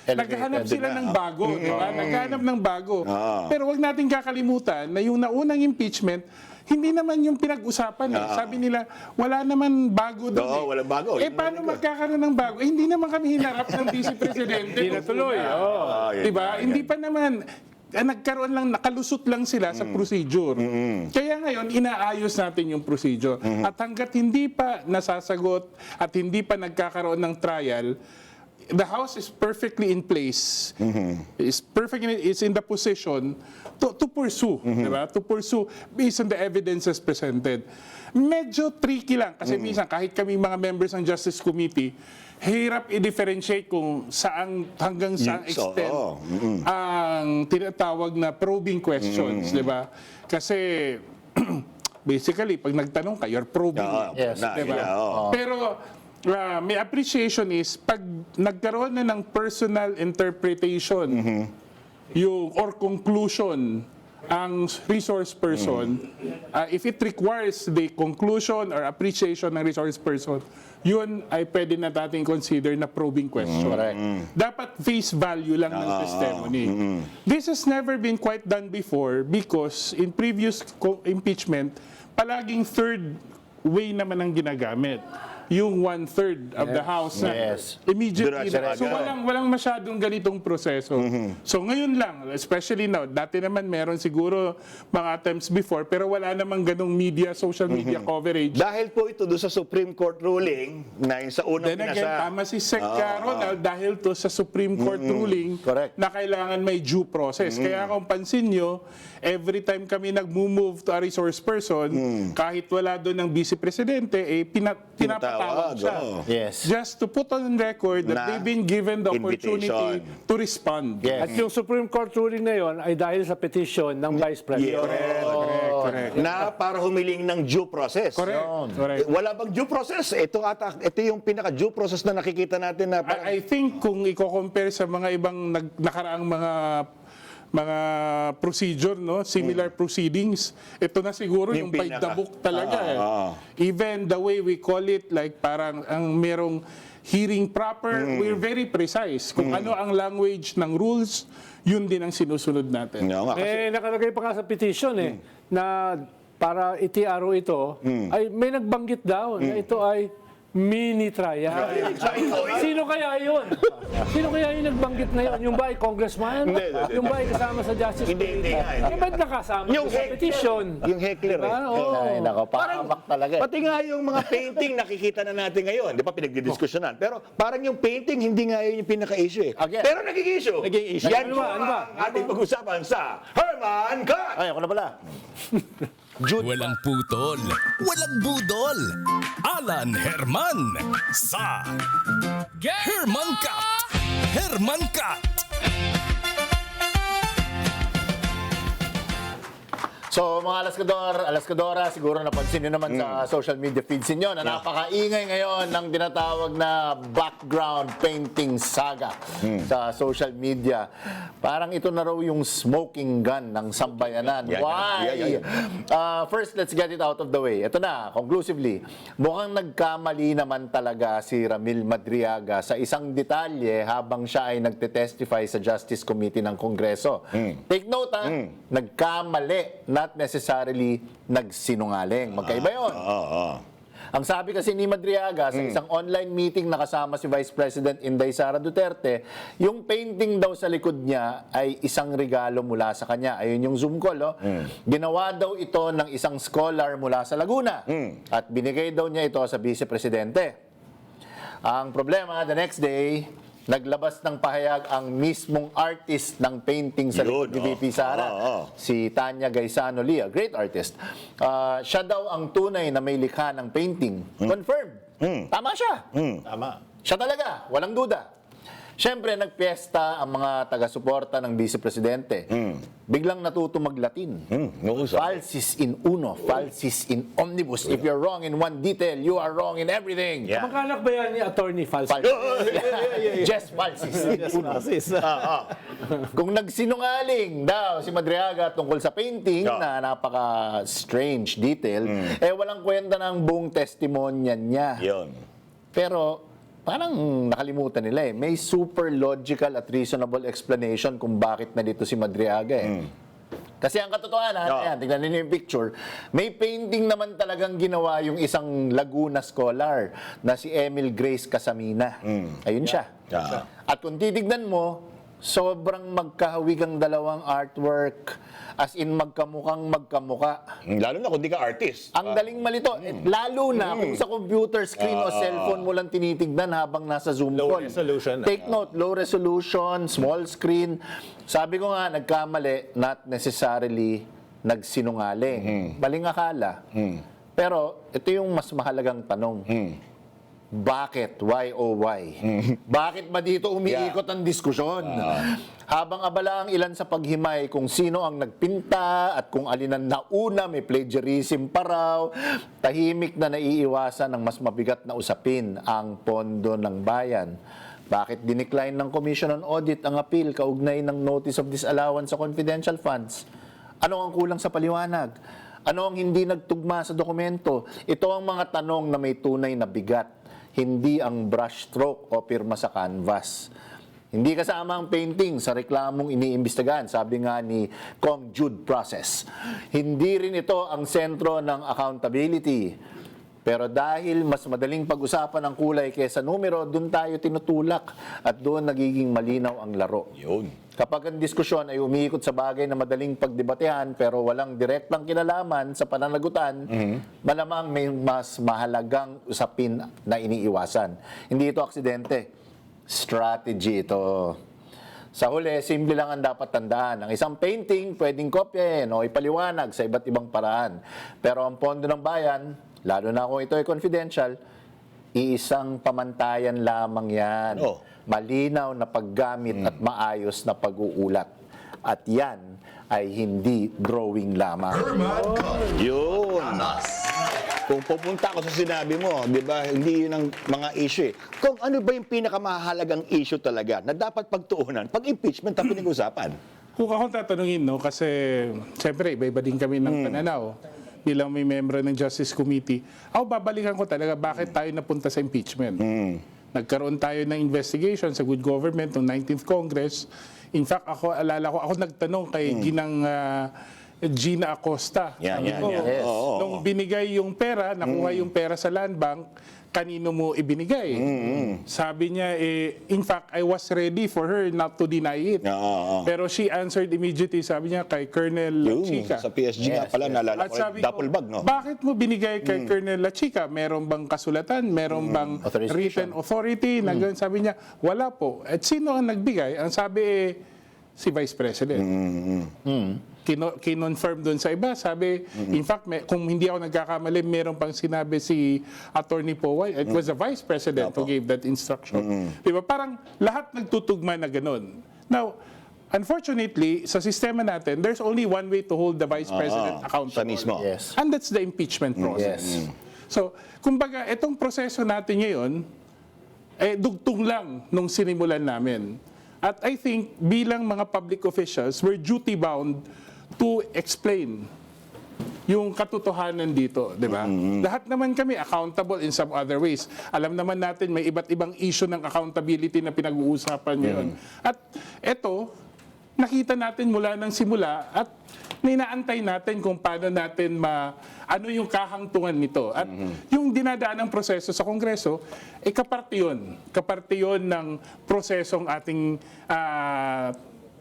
naghahanap sila ng bago, di ba? Naghahanap ng bago. Pero wag nating kakalimutan na yung naunang impeachment hindi naman yung pinag-usapan eh. Sabi nila, wala naman bago doon eh. Walang bago. Paano magkakaroon ng bago? hindi naman kami hinarap ng Vice Presidente. Hindi natuloy. Diba? Hindi pa naman nagkaroon lang, nakalusot lang sila sa procedure. Kaya ngayon, inaayos natin yung procedure. At hanggat hindi pa nasasagot at hindi pa nagkakaroon ng trial, the House is perfectly in place. It's in the position to pursue, diba? To pursue based on the evidences presented. Medyo tricky lang kasi minsan kahit kami mga members ng Justice Committee, hirap i-differentiate kung hanggang saang extent ang tinatawag na probing questions, di ba? Kasi basically, pag nagtanong ka, you're probing. Diba? Pero may appreciation is pag nagkaroon na ng personal interpretation or conclusion ang resource person, if it requires the conclusion or appreciation ng resource person, yun ay pwede na natin consider na probing question. Dapat face value lang ng testimony. This has never been quite done before because in previous impeachment, palaging third way naman ang ginagamit. Yung 1/3 of the House na immediately. So walang masyadong ganitong proseso. So ngayon lang, especially now, dati naman meron siguro mga attempts before, pero wala namang ganong social media coverage. Dahil po ito doon sa Supreme Court ruling na yung sa unang Then again, tama si Sec. Ronald, dahil to sa Supreme Court ruling na kailangan may due process. Kaya kung pansin nyo, every time kami nag-move to a resource person, kahit wala doon ng Vice Presidente, pinapatawag siya. Just to put on record that they've been given the opportunity to respond. At yung Supreme Court ruling na yon ay dahil sa petition ng Vice President. Correct. Na para humiling ng due process. Correct. Wala bang due process? Ito yung pinaka-due process na nakikita natin na parang... I think kung i-compare sa mga ibang nakaraang mga procedure, no, similar proceedings, ito na siguro yung by the book talaga. Even the way we call it, like parang ang merong hearing proper, we're very precise. Kung ano ang language ng rules, yun din ang sinusunod natin. Nakalagay pa nga sa petition na para itiaro ito, ay may nagbanggit daw na ito ay mini trial. Sino kaya yun? Sino kaya yung nagbanggit na yun? Yung ba ay congressman? Yung ba ay kasama sa Justice Committee? Yung ba't nakasama sa petition? Yung heckler Nakapahamak talaga. Pati nga yung mga painting nakikita na natin ngayon, di ba pinagdidiskusyonan? Pero parang yung painting hindi nga yun yung pinaka-issue Pero naging-issue. Yan Ano ba? ating pag-usapan sa Herman Cut! Ay, ako na pala. Walang putol, walang budol. Alan Herman sa Herman Cut. Herman Cut. So mga Alaskadora, siguro napansin nyo naman sa social media feeds ninyo na napakaingay ngayon ng tinatawag na background painting saga sa social media. Parang ito na raw yung smoking gun ng sambayanan. Why? First, let's get it out of the way. Ito na, conclusively, mukhang nagkamali naman talaga si Ramil Madriaga sa isang detalye habang siya ay nagte-testify sa Justice Committee ng Kongreso. Take note nagkamali, not necessarily nagsinungaling. Magkaiba yun. Ang sabi kasi ni Madriaga sa isang online meeting na kasama si Vice President Inday Sara Duterte, yung painting daw sa likod niya ay isang regalo mula sa kanya. Ayun yung Zoom call. Ginawa daw ito ng isang scholar mula sa Laguna at binigay daw niya ito sa Vice Presidente. Ang problema, the next day, naglabas ng pahayag ang mismong artist ng painting sa likod ni VP Sara, si Tanya Gaisano Lee, a great artist. Siya daw ang tunay na may likha ng painting. Confirmed. Tama siya. Tama. Siya talaga, walang duda. Siyempre, nagpiesta ang mga taga-suporta ng Vice Presidente. Biglang natuto mag-Latin. Falsis in uno, falsis in omnibus. If you're wrong in one detail, you are wrong in everything. Kamag-anak ba yan ni Attorney Falsis? Just falsis in uno. Kung nagsinungaling daw si Madriaga tungkol sa painting na napaka-strange detail, walang kwenta ng buong testimonya niya. Pero parang nakalimutan nila may super logical at reasonable explanation kung bakit nandito si Madriaga Kasi ang katotohanan, tingnan niyo yung picture, may painting naman talagang ginawa yung isang Laguna scholar na si Emil Grace Casamina. Ayun siya. At kung titignan mo, sobrang magkahawig ang dalawang artwork. As in, magkamukhang magkamuka. Lalo na kung di ka artist. Ang daling malito. Lalo na kung sa computer screen o cellphone mo lang tinitignan habang nasa Zoom call. Low resolution. Take note, low resolution, small screen. Sabi ko nga, nagkamali, not necessarily nagsinungaling. Maling akala. Pero ito yung mas mahalagang tanong. Bakit? Why oh why? Bakit ba dito umiikot ang diskusyon? Habang abala ang ilan sa paghimay kung sino ang nagpinta at kung alin ang nauna, may plagiarism pa raw, tahimik na naiiwasan ng mas mabigat na usapin ang pondo ng bayan. Bakit dinecline ng Commission on Audit ang appeal kaugnay ng Notice of Disallowance sa confidential funds? Ano ang kulang sa paliwanag? Ano ang hindi nagtugma sa dokumento? Ito ang mga tanong na may tunay na bigat, hindi ang brushstroke o pirma sa canvas. Hindi kasama ang painting sa reklamong iniimbestigahan, sabi nga ni Kong Jude Process. Hindi rin ito ang sentro ng accountability. Pero dahil mas madaling pag-usapan ang kulay kaysa numero, doon tayo tinutulak at doon nagiging malinaw ang laro. Kapag ang diskusyon ay umiikot sa bagay na madaling pagdebatehan pero walang direktang kinalaman sa pananagutan, malamang may mas mahalagang usapin na iniiwasan. Hindi ito aksidente. Strategy ito. Sa huli, simple lang ang dapat tandaan. Ang isang painting, pwedeng kopyahin o ipaliwanag sa iba't ibang paraan. Pero ang pondo ng bayan, lalo na kung ito ay confidential, iisang pamantayan lamang yan. Malinaw na paggamit at maayos na pag-uulat. At yan ay hindi drawing lamang. Yun. Kung pupunta ako sa sinabi mo, di ba, hindi yun ang mga issue Kung ano ba yung pinakamahalagang issue talaga na dapat pagtuunan, pag-impeachment ang pinag-usapan? Kung ako tatanungin, no, kasi siyempre, iba-iba din kami ng pananaw bilang may member ng Justice Committee. Ako babalikan ko talaga bakit tayo napunta sa impeachment. Nagkaroon tayo ng investigation sa Good Government noong 19th Congress. In fact, ako nagtanong kay Ginang Gina Acosta. Nung binigay yung pera, nakuha yung pera sa Land Bank, kanino mo ibinigay? Sabi niya, in fact, I was ready for her not to deny it. Pero she answered immediately, sabi niya, kay Colonel Lachica. Sa PSG nga pala, naalala ko, duffel bag, no? Bakit mo binigay kay Colonel Lachica? Meron bang kasulatan? Meron bang written authority? Sabi niya, wala po. At sino ang nagbigay? Ang sabi, si Vice President. Kinonfirm doon sa iba. Sabi, in fact, kung hindi ako nagkakamali, meron pang sinabi si Attorney Poway. It was the Vice President who gave that instruction. Diba? Parang lahat nagtutugma na ganun. Now, unfortunately, sa sistema natin, there's only one way to hold the Vice President accountable. Siya mismo. Yes. And that's the impeachment process. Yes. So, kumbaga, itong proseso natin ngayon, dugtong lang nung sinimulan namin. At I think, bilang mga public officials, we're duty-bound to explain yung katotohanan dito, di ba? Lahat naman kami accountable in some other ways. Alam naman natin may iba't ibang issue ng accountability na pinag-uusapan ngayon. At eto, nakita natin mula ng simula at ninaantay natin kung paano natin ano yung kahangtungan nito. At yung dinadaan ng proseso sa Kongreso, kaparte yun ng prosesong ating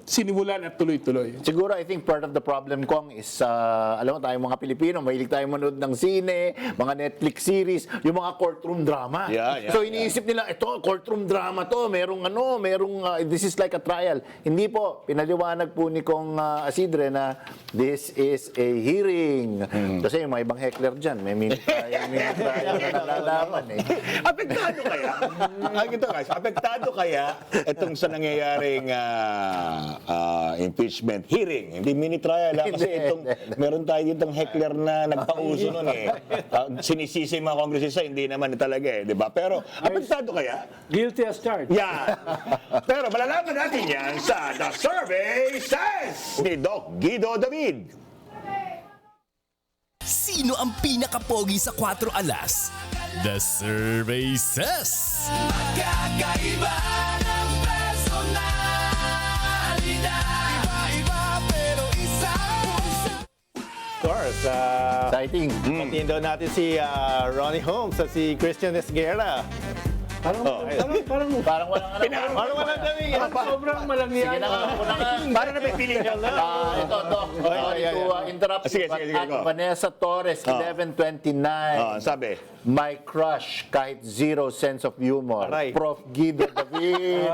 sinimulan at tuloy-tuloy. Siguro, I think part of the problem, Kong, is, alam mo, tayong mga Pilipino, mahilig tayong manood ng sine, mga Netflix series, yung mga courtroom drama. Yeah, So, iniisip nila, ito, courtroom drama to, merong this is like a trial. Hindi po, pinaliwanag po ni Kong Asidre na this is a hearing. Kasi yung mga ibang heckler dyan, may minute trial na nalalaman eh. Apektado kaya? Ito guys, apektado kaya itong sa nangyayaring impeachment hearing, hindi mini trial kasi meron tayo ditong heckler na nagpauso nun eh. Sinisisi yung mga kongresista, hindi naman talaga eh, di ba? Pero apektado kaya? Guilty as charged. Yeah. Pero malalaman natin yan sa The Survey Says ni Doc Guido David. Sino ang pinakapogi sa 4 alas? The Survey Says. Magkakaiba ng personalidad. Iba pero isa. Of course. Exciting. Patiin daw natin si Ronnie Holmes at si Christian Esguerra. Parang Parang walang Parang walang dating. sobrang malangyan. Sige na nga, una nga. Para na pipiling ka lang. Ito, Doc. Sorry to interrupt Sige, you, but sige, at go. Vanessa Torres, 1129. Sabi. My crush, kahit zero sense of humor. Aray. Prof. Guido David.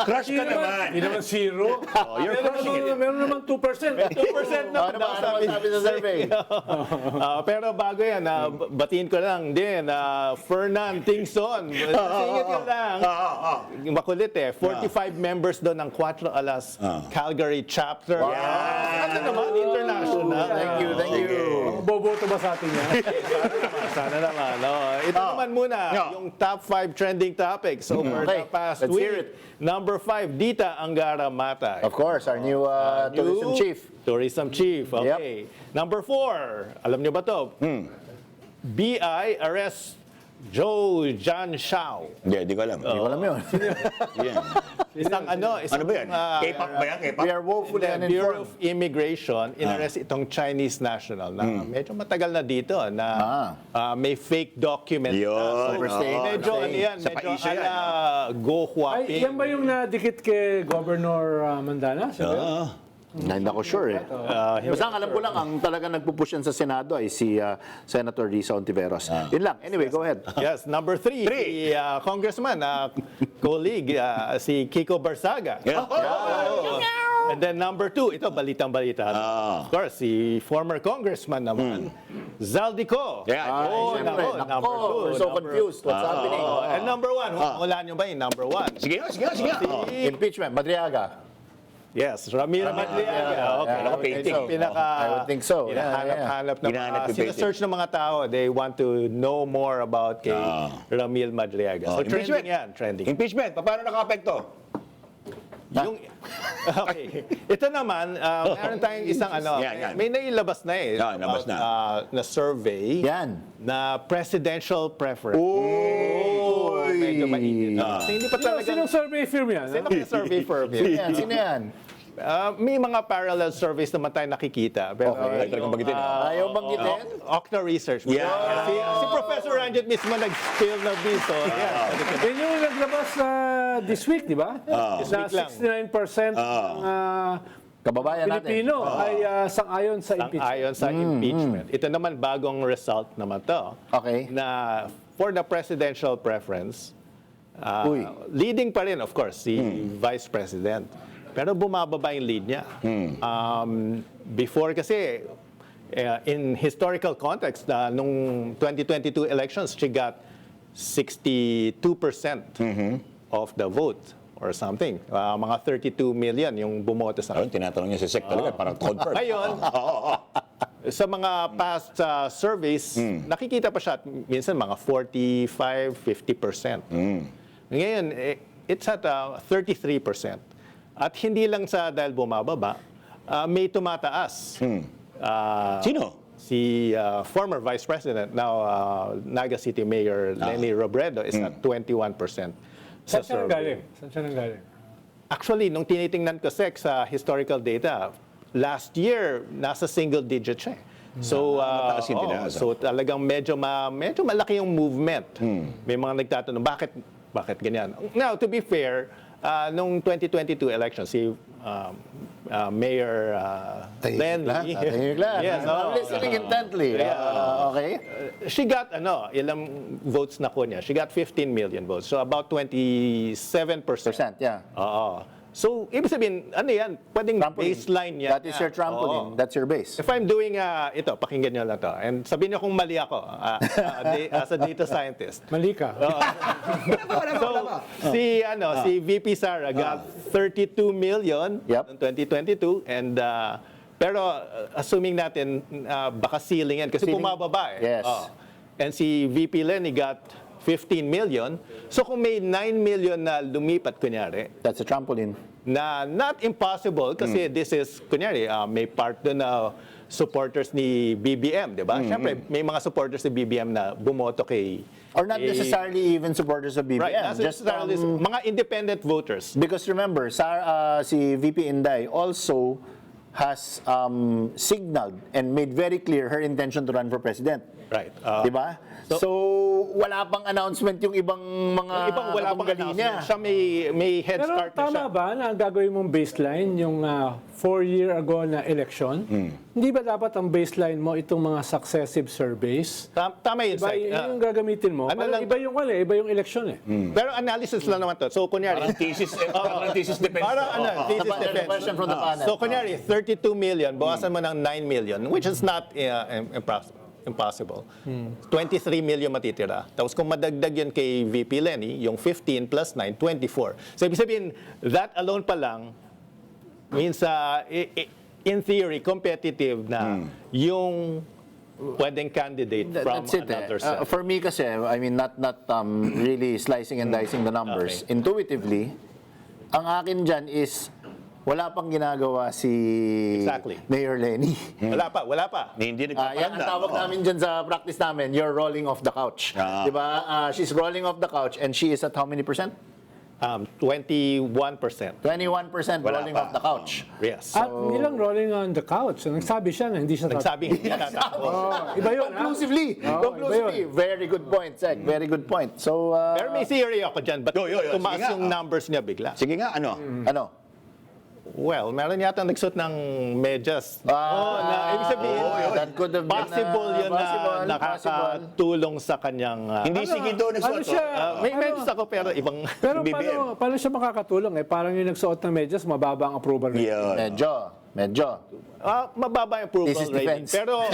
Crush ka naman. Hindi naman zero. You're crushing it. Meron naman 2%. 2% na Ano ba sabi sa survey? Pero bago yan, batiin ko lang din, Fernan Tingson. Singit ko lang. Makulit eh. 45 members doon ng 4 Alas Calgary chapter. Ano naman, international. Thank you. Boboto ba sa atin yan? Sana naman. Ito naman muna, yung top 5 trending topics over the past Let's hear week. Number 5, Dita Angara Mata. Of course, our new tourism chief. Tourism chief, okay. Number 4, alam nyo ba to? BI arrests Zhou Jianshao. Hindi ko alam. Hindi ko alam yun. Isang ano ba yan? K-pop ba yan? K-pop? We are woefully The Bureau uninformed. of Immigration inarrest itong Chinese national na medyo matagal na dito na may fake document. Yun. Medyo ano yan, Sa medyo paisa yan. ala Go Ay, Huaping. yan ba yung nadikit kay Governor Mandana? Hindi ako sure eh. Basta ang alam ko lang, ang talaga nagpupush yan sa Senado ay si Senator Risa Ontiveros. Yun lang. Anyway, go ahead. Yes, number 3, si congressman, colleague, si Kiko Barsaga. And then number 2, ito balitang-balita. Of course, si former congressman naman, Zaldico. Siyempre. Nako, we're so confused. What's happening? And number 1, wala nyo ba yung number 1? Sige. Impeachment, Madriaga. Yes, Ramil Madriaga. Okay. painting. I would think so. Hinahanap-hanap ng Hinahanap yung painting. search ng mga tao. They want to know more about kay Ramil Madriaga. So Impeachment. trending yan, trending. Impeachment, paano nakapekto? Okay. Ito naman, meron tayong isang Yan. may nailabas na eh. Nabas na. Na survey Yan. na presidential preference. Medyo mainit. Kasi hindi pa talaga. Sinong survey firm yan? Sino yung survey firm yan? Sino yan? May mga parallel surveys naman tayo nakikita. Pero, Ay, talagang bagitin. Ayaw banggitin? Okta Research. Yeah. Si Professor Ranjit mismo nag-spill na dito. Yan yung naglabas this week, di ba? Na This week lang. 69% ng Kababayan natin. Pilipino ay sang-ayon sa impeachment. Ayon sa impeachment. Ito naman bagong result naman to. Okay. Na for the presidential preference, leading pa rin of course si Vice President. Pero bumababa yung lead niya. Before kasi, in historical context, nung 2022 elections, she got 62% of the vote. or something. Mga 32 million yung bumoto sa Ayun, tinatanong niya si Sec talaga, parang confirm. Ngayon, sa mga past surveys, nakikita pa siya at minsan mga 45-50%. Ngayon, it's at 33%. At hindi lang sa dahil bumababa, may tumataas. Sino? Si former Vice President, now Naga City Mayor Lenny Robredo is at 21%. Saan siya nanggaling? Saan siya nanggaling? Actually, nung tinitingnan ko sa historical data, last year, nasa single digit siya. So, mataas yung tinaas, so talagang medyo malaki yung movement. May mga nagtatanong, bakit ganyan? Now, to be fair, nung 2022 election, si Mayor Lenny. Yes, I'm listening intently. Okay. She got, ilang votes na ko niya? She got 15 million votes. So, about 27%. Yeah. Oo. So, ibig sabihin, ano yan? Pwedeng baseline yan. That is your trampoline. That's your base. If I'm doing ito, pakinggan nyo lang to. And sabihin nyo kung mali ako as a data scientist. Mali ka. So, si VP Sara got 32 million in 2022 and pero assuming natin baka ceiling yan kasi bumababa eh. Yes. And si VP Lenny got 15 million. So kung may 9 million na lumipat kunyari, that's a trampoline. Na not impossible kasi this is kunyari may part doon na supporters ni BBM, 'di ba? Siyempre may mga supporters ni BBM na bumoto kay or not necessarily even supporters of BBM. Right, not necessarily mga independent voters. Because remember, si VP Inday also has signaled and made very clear her intention to run for president. Right. Diba? So, wala pang announcement yung ibang mga wala pang announcement. Siya may head Pero start na siya. tama ba na ang gagawin mong baseline, yung 4-year ago na election? Hindi ba dapat ang baseline mo itong mga successive surveys? Tama yun, Iba yung gagamitin mo. Iba yung iba yung election eh. Pero analysis lang naman to. So, kunyari, Thesis defense. parang thesis defense. Question from the panel. So, kunyari, 32 million, bawasan mo ng 9 million, which is not impossible. 23 million matitira. Tapos kung madagdag yun kay VP Lenny, yung 15 plus 9, 24. So, ibig sabihin, that alone pa lang means, in theory, competitive na yung pwedeng candidate from another side. For me kasi, I mean, not really slicing and dicing the numbers. Okay. Intuitively, ang akin dyan is wala pang ginagawa si Mayor Lenny. Wala pa. Hindi Yan ang tawag namin dyan sa practice namin, you're rolling off the couch. Diba? She's rolling off the couch and she is at how many percent? 21%. 21% rolling off the couch. Yes. At hindi lang rolling on the couch. Nagsabi siya na hindi siya Nagsabi hindi tatakbo. Iba yun, Conclusively. Conclusively. Very good point, Sec. Very good point. So, Pero may theory ako dyan. Ba't tumaas yung numbers niya bigla? Sige nga, ano? ano? Well, meron yata nagsuot ng medyas. Na ibig sabihin, that could have been, possible yun na nakakatulong sa kanyang... Hindi sigido nagsuot. may medyas ako pero ibang... Pero BBM. paano siya makakatulong eh? Parang yung nagsuot ng medyas, mababa ang approval rate. Medyo. Mababa yung approval Thesis rating. defense. Pero,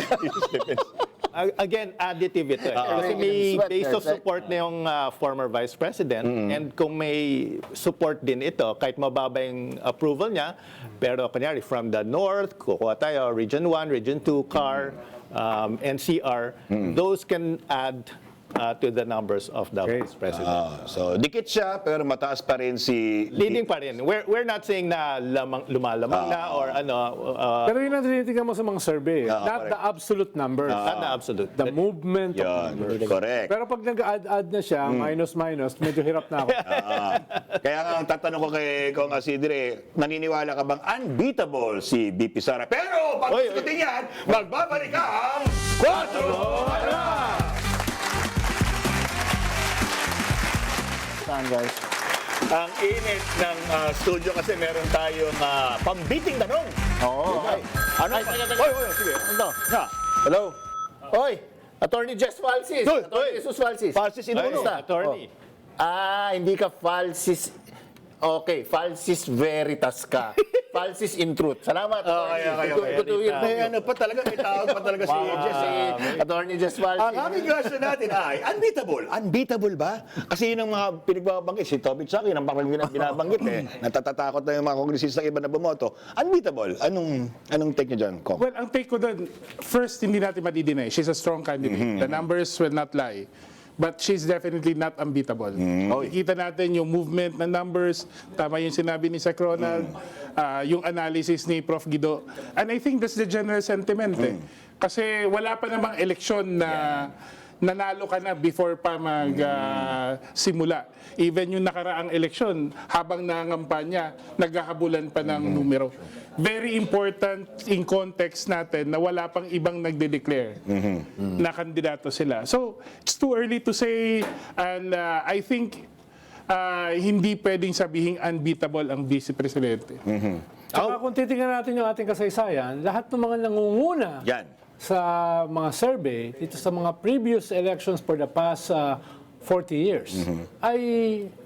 again, additive ito. Kasi may base of support na yung former Vice President. And kung may support din ito, kahit mababa yung approval niya, pero kunyari from the North, kukuha tayo, Region 1, Region 2, CAR, NCR, those can add to the numbers of the Vice President. So, dikit siya, pero mataas pa rin si... Leading pa rin. We're not saying na lumalamang na or ano. Pero yun ang tinitingnan mo sa mga survey. Not the absolute numbers. Not the absolute. The movement of numbers. Correct. Pero pag nag-add na siya, minus, medyo hirap na ako. Kaya nga, ang tatanong ko kay Kong Asidre, naniniwala ka bang unbeatable si BP Sara? Pero, pag sagutin yan, magbabalik ang 4 Oras! Guys. Ang init ng studio kasi meron tayong pambiting tanong. Oo. Ano? Sige. Ano? Hello. Oy, Attorney Jess Falsis. Attorney Jesus Falsis. Falsis inuno. Attorney. Hindi ka Falsis. Okay, Falsis Veritas ka. Falsis in truth. Salamat. May ano pa talaga, may tawag pa talaga si Attorney Jess Falsis. Ang aming question natin ay, unbeatable. Unbeatable ba? Kasi yun ang mga pinagbabanggit. Si Tobit sa akin, ang parang binabanggit Natatatakot na yung mga kongresistang iba na bumoto. Unbeatable. Anong take niyo dyan, Kong? Well, ang take ko doon, first, hindi natin madidinay. She's a strong candidate. The numbers will not lie. But she's definitely not unbeatable. Kita natin yung movement ng numbers, tama yung sinabi ni Sec. Ronald, yung analysis ni Prof. Guido. And I think that's the general sentiment. Kasi wala pa namang eleksyon na nanalo ka na before pa simula. Even yung nakaraang eleksyon, habang nangangampanya, naghahabulan pa ng numero. Very important in context natin na wala pang ibang nagde-declare na kandidato sila. So, it's too early to say, and I think hindi pwedeng sabihing unbeatable ang Vice Presidente. Saka kung titingnan natin yung ating kasaysayan, lahat ng mga nangunguna sa mga survey dito sa mga previous elections for the past 40 years ay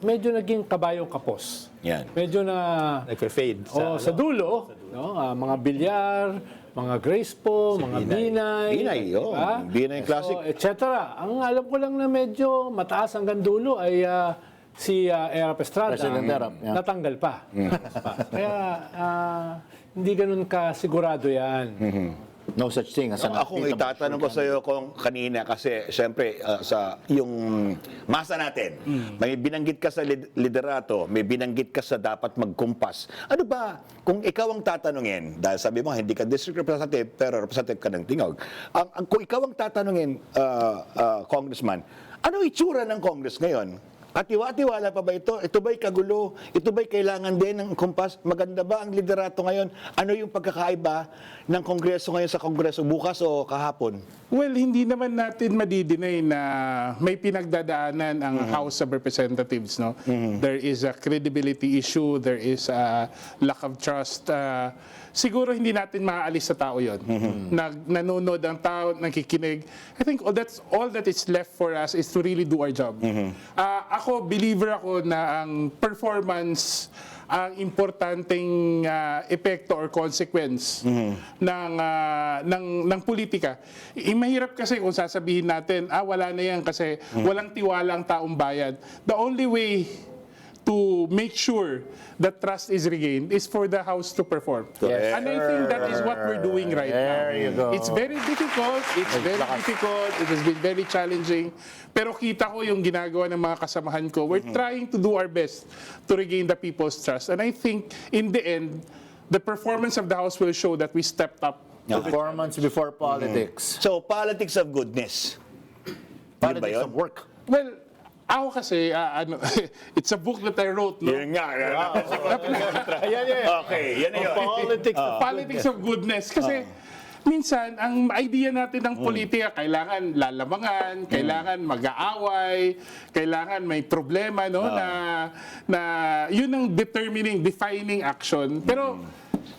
medyo naging kabayong kapos. Medyo na Nagfe-fade. sa dulo, no? Mga bilyar, mga Grace po, mga Binay, Binay Classic. etc. Ang alam ko lang na medyo mataas hanggang dulo ay si Erap Estrada. President Erap, Natanggal pa. Kaya hindi ganun kasigurado yan. No such thing as an Ako itatanong ko sa iyo kung kanina kasi siyempre sa yung masa natin, may binanggit ka sa liderato, may binanggit ka sa dapat magkumpas. Ano ba kung ikaw ang tatanungin, dahil sabi mo hindi ka district representative pero representative ka ng Tingog. Kung ikaw ang tatanungin, Congressman, ano itsura ng Congress ngayon? Katiwa-tiwala pa ba ito? Ito ba'y kagulo? Ito ba'y kailangan din ng kumpas? Maganda ba ang liderato ngayon? Ano yung pagkakaiba ng Kongreso ngayon sa Kongreso bukas o kahapon? Well, hindi naman natin madidinay na may pinagdadaanan ang House of Representatives. No? There is a credibility issue, there is a lack of trust. Siguro hindi natin maaalis sa tao yon. Nanonood ang tao, nakikinig. I think all that is left for us is to really do our job. Ako, believer ako na ang performance ang importanteng epekto or consequence ng politika. Mahirap kasi kung sasabihin natin, wala na yan kasi walang tiwala ang taong bayan. The only way to make sure that trust is regained is for the House to perform. And I think that is what we're doing right now. It's very difficult. It has been very challenging. Pero kita ko yung ginagawa ng mga kasamahan ko. We're trying to do our best to regain the people's trust. And I think in the end, the performance of the House will show that we stepped up. Performance before politics. So, politics of goodness. Politics of work. Well, ako kasi, it's a book that I wrote, no? Yun nga. Okay, yan yun. Politics of goodness. Kasi, minsan, ang idea natin ng politika, kailangan lalamangan, kailangan mag-aaway, kailangan may problema, no? Na yun ang defining action. Pero,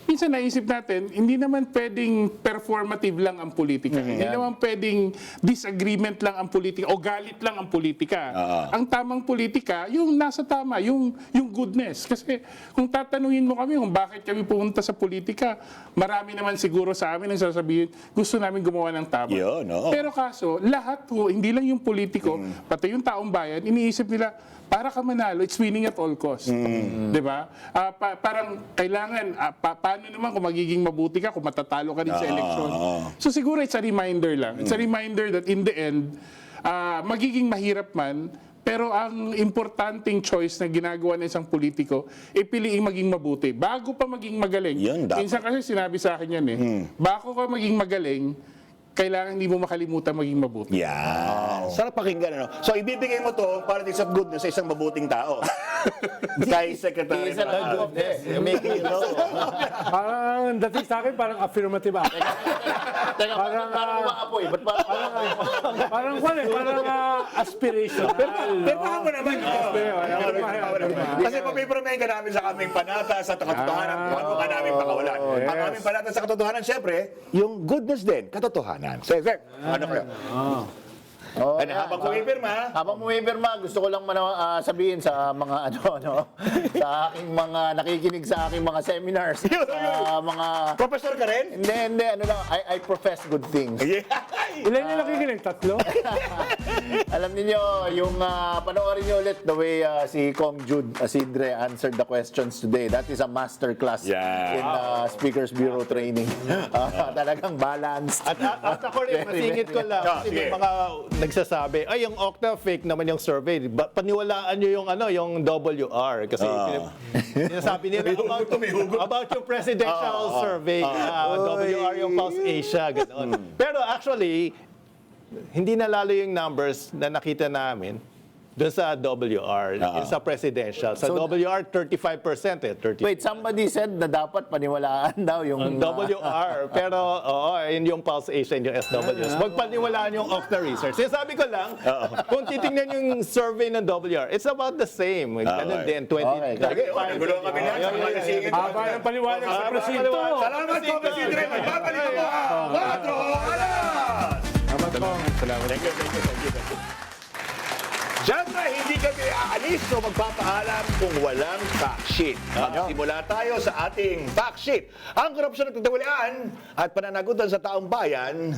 minsan naisip natin, hindi naman pwedeng performative lang ang politika. Hindi naman pwedeng disagreement lang ang politika o galit lang ang politika. Ang tamang politika, yung nasa tama, yung goodness. Kasi kung tatanungin mo kami kung bakit kami pumunta sa politika, marami naman siguro sa amin ang sasabihin, gusto namin gumawa ng tama. Pero kaso, lahat hindi lang yung politiko, pati yung taong bayan, iniisip nila, para ka manalo, it's winning at all costs. Diba? Parang kailangan, paano naman kung magiging mabuti ka, kung matatalo ka rin sa eleksyon. So siguro it's a reminder lang. It's a reminder that in the end, magiging mahirap man, pero ang importanteng choice na ginagawa ng isang politiko, piliing maging mabuti. Bago pa maging magaling. Minsan kasi sinabi sa akin yan bago ka maging magaling, kailangan hindi mo makalimutan maging mabuti. Sarap pakinggan, ano? So, ibibigay mo to, politics of goodness, sa isang mabuting tao. Kay Secretary. Parang dating sa akin, parang affirmative action. Parang umaapoy. Parang aspirational. Pero paano mo naman Kasi papipromain ka namin sa kaming panata, sa katotohanan, kung ano ka namin pakawalan. Ang aming panata sa katotohanan, syempre, yung goodness din, katotohanan. Sir, ano kayo? Habang pumipirma, gusto ko lang sabihin sa mga sa aking mga nakikinig sa aking mga seminars, sa mga professor ka rin? Hindi, I profess good things. Ilan yung nakikinig? 3? Alam niyo yung panoorin niyo ulit the way si Kong Jude Asidre answered the questions today. That is a master class in Speakers Bureau training. Talagang balanced. At ako rin, masingit ko lang. Kasi may mga nagsasabi, ay, yung Okta fake naman yung survey. Paniwalaan nyo yung WR. Kasi sinasabi nila about yung presidential survey. WR yung Pulse Asia. Ganon. Pero actually, hindi na lalo yung numbers na nakita namin doon sa WR, sa presidential. Sa WR, 35% eh. 30%. Wait, somebody said na dapat paniwalaan daw yung WR. Pero, yun yung Pulse Asia, yun yung SWS. Huwag paniwalaan yung Okta Research. Sinasabi ko lang, kung titingnan yung survey ng WR, it's about the same. Ganun din, 20. Nagulo kami na sa mga nasingit. Haba ng paliwanag sa presinto. Salamat po, Presidente. Magbabalik ako ang 4 oras! Salamat. Thank you. Siyempre, hindi kami aalis o magpapaalam kung walang fact sheet. Magsimula tayo sa ating fact sheet. Ang korupsyon at katiwalian at pananagutan sa taong bayan,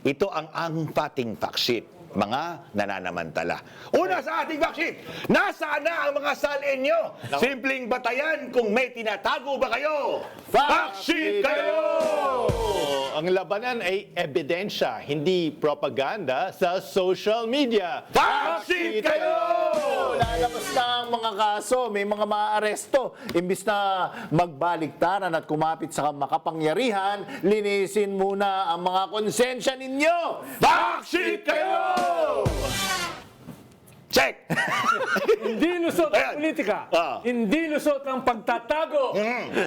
ito ang pating fact sheet. Mga nananamantala. Una sa ating fact sheet, nasaan na ang mga salin nyo? Simpleng batayan kung may tinatago ba kayo? Fact sheet kayo! Ang labanan ay ebidensya, hindi propaganda sa social media. Fact sheet kayo! Lalabas na ang mga kaso, may mga maaaresto. Imbis na magbaliktaran at kumapit sa makapangyarihan, linisin muna ang mga konsensya ninyo. Fact sheet kayo! Check! Hindi lusot ang politika. Hindi lusot ang pagtatago.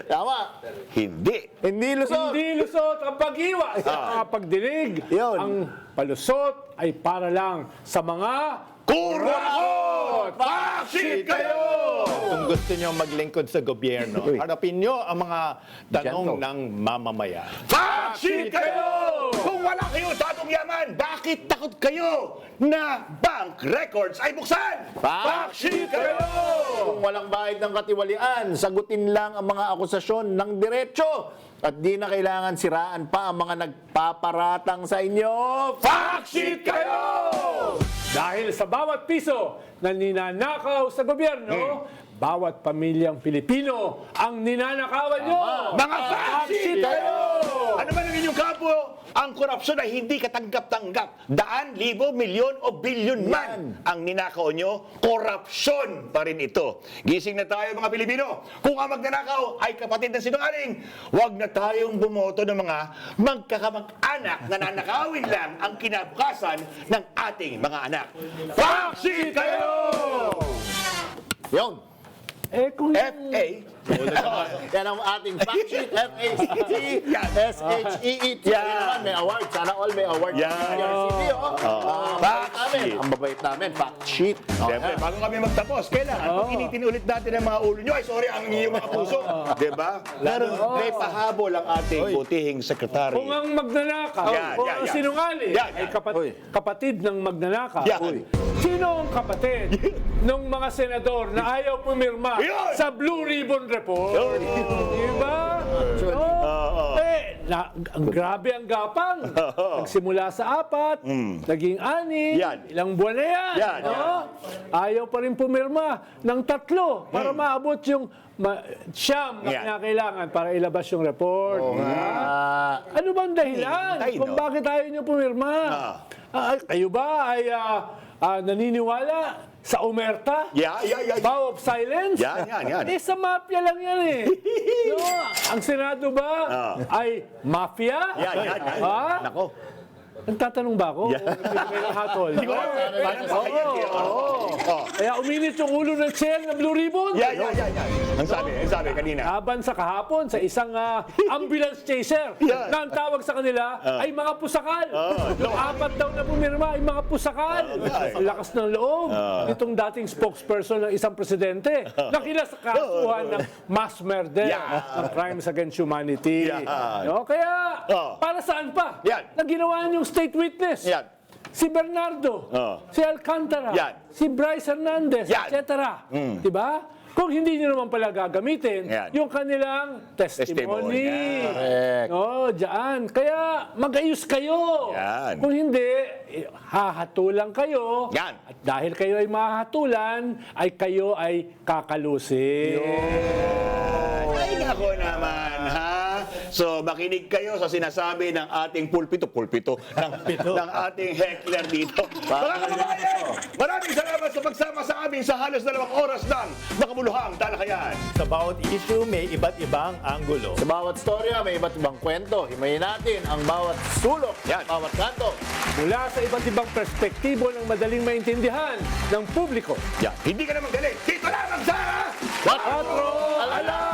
Tama. Hindi lusot. Hindi lusot ang pag-iwas sa mga pagdinig. Yun. Ang palusot ay para lang sa mga kurakot! Fact sheet kayo! Kung gusto nyo maglingkod sa gobyerno, harapin nyo ang mga tanong ng mamamayan. Fact sheet kayo! Kung wala kayong tatong yaman, bakit takot kayo na bank records ay buksan? Fact sheet kayo! Kung walang bahid ng katiwalian, sagutin lang ang mga akusasyon ng diretso. At di na kailangan siraan pa ang mga nagpaparatang sa inyo. Fact sheet kayo! Dahil sa bawat piso na ninanakaw sa gobyerno, bawat pamilyang Pilipino ang ninanakawan nyo. Mga fact sheet kayo! Ano man ang inyong kampo, ang korupsyon ay hindi katanggap-tanggap. Daan, libo, milyon o bilyon man ang ninakaw nyo, korupsyon pa rin ito. Gising na tayo mga Pilipino. Kung ang magnanakaw ay kapatid ng sinungaling, huwag na tayong bumoto ng mga magkakamag-anak na nanakawin lang ang kinabukasan ng ating mga anak. Fact sheet kayo! Yun. Kung FA. Yan ang ating fact sheet. FACT-SHEET. Yan. May award. Sana all may award. Yan. Fact sheet. Ang babait namin. Fact sheet. Siyempre, bago kami magtapos, kailangan kung initin ulit natin ang mga ulo nyo, ay sorry, ang inyong mga puso. Diba? Pero may pahabol ang ating butihing sekretary. Kung ang magnanakaw, kung ang sinungaling ay kapatid ng magnanakaw, sino ang kapatid ng mga senador na ayaw pumirma sa Blue Ribbon Report? Diba? Grabe ang gapang. Nagsimula sa 4, naging 6, ilang buwan na yan. Ayaw pa rin pumirma ng 3 para maabot yung siyam na kinakailangan para ilabas yung report. Ano bang dahilan kung bakit ayaw nyo pumirma? Kayo ba ay naniniwala sa omerta? Vow of silence? Yan. Sa mafia lang yan eh. Ang Senado ba ay mafia? Nako. Nagtatanong ba ako? May hatol. Kaya uminit yung ulo ng chair ng Blue Ribbon. Ang sabi kanina. Laban sa kahapon sa isang ambulance chaser na ang tawag sa kanila ay mga pusakal. Nung 4 daw na pumirma ay mga pusakal. Lakas ng loob itong dating spokesperson ng isang presidente na kinakasuhan ng mass murder ng crimes against humanity. Kaya para saan pa? Na ginawa niyong state witness. si Bernardo, si Alcantara, Yan. si Bryce Hernandez, Yan. etc. Diba? Kung hindi nyo naman pala gagamitin, Yan. yung kanilang testimony. Correct. No, dyan. Kaya mag-ayos kayo. Yan. Kung hindi, hahatulan kayo. Yan. At dahil kayo ay mahatulan, ay kayo ay kakalusin. Ay, nako naman, ha? So, makinig kayo sa sinasabi ng ating pulpito, ng ating heckler dito. Mga kababayan, maraming salamat sa pagsama sa amin sa halos 2 oras ng makabuluhang talakayan. Sa bawat issue, may iba't ibang anggulo. Sa bawat storya, may iba't ibang kwento. Himayin natin ang bawat sulok, Yan. bawat kanto. Mula sa iba't ibang perspektibo ng madaling maintindihan ng publiko. Yan. Hindi ka na magaling. Dito lamang sa... Patro Alam!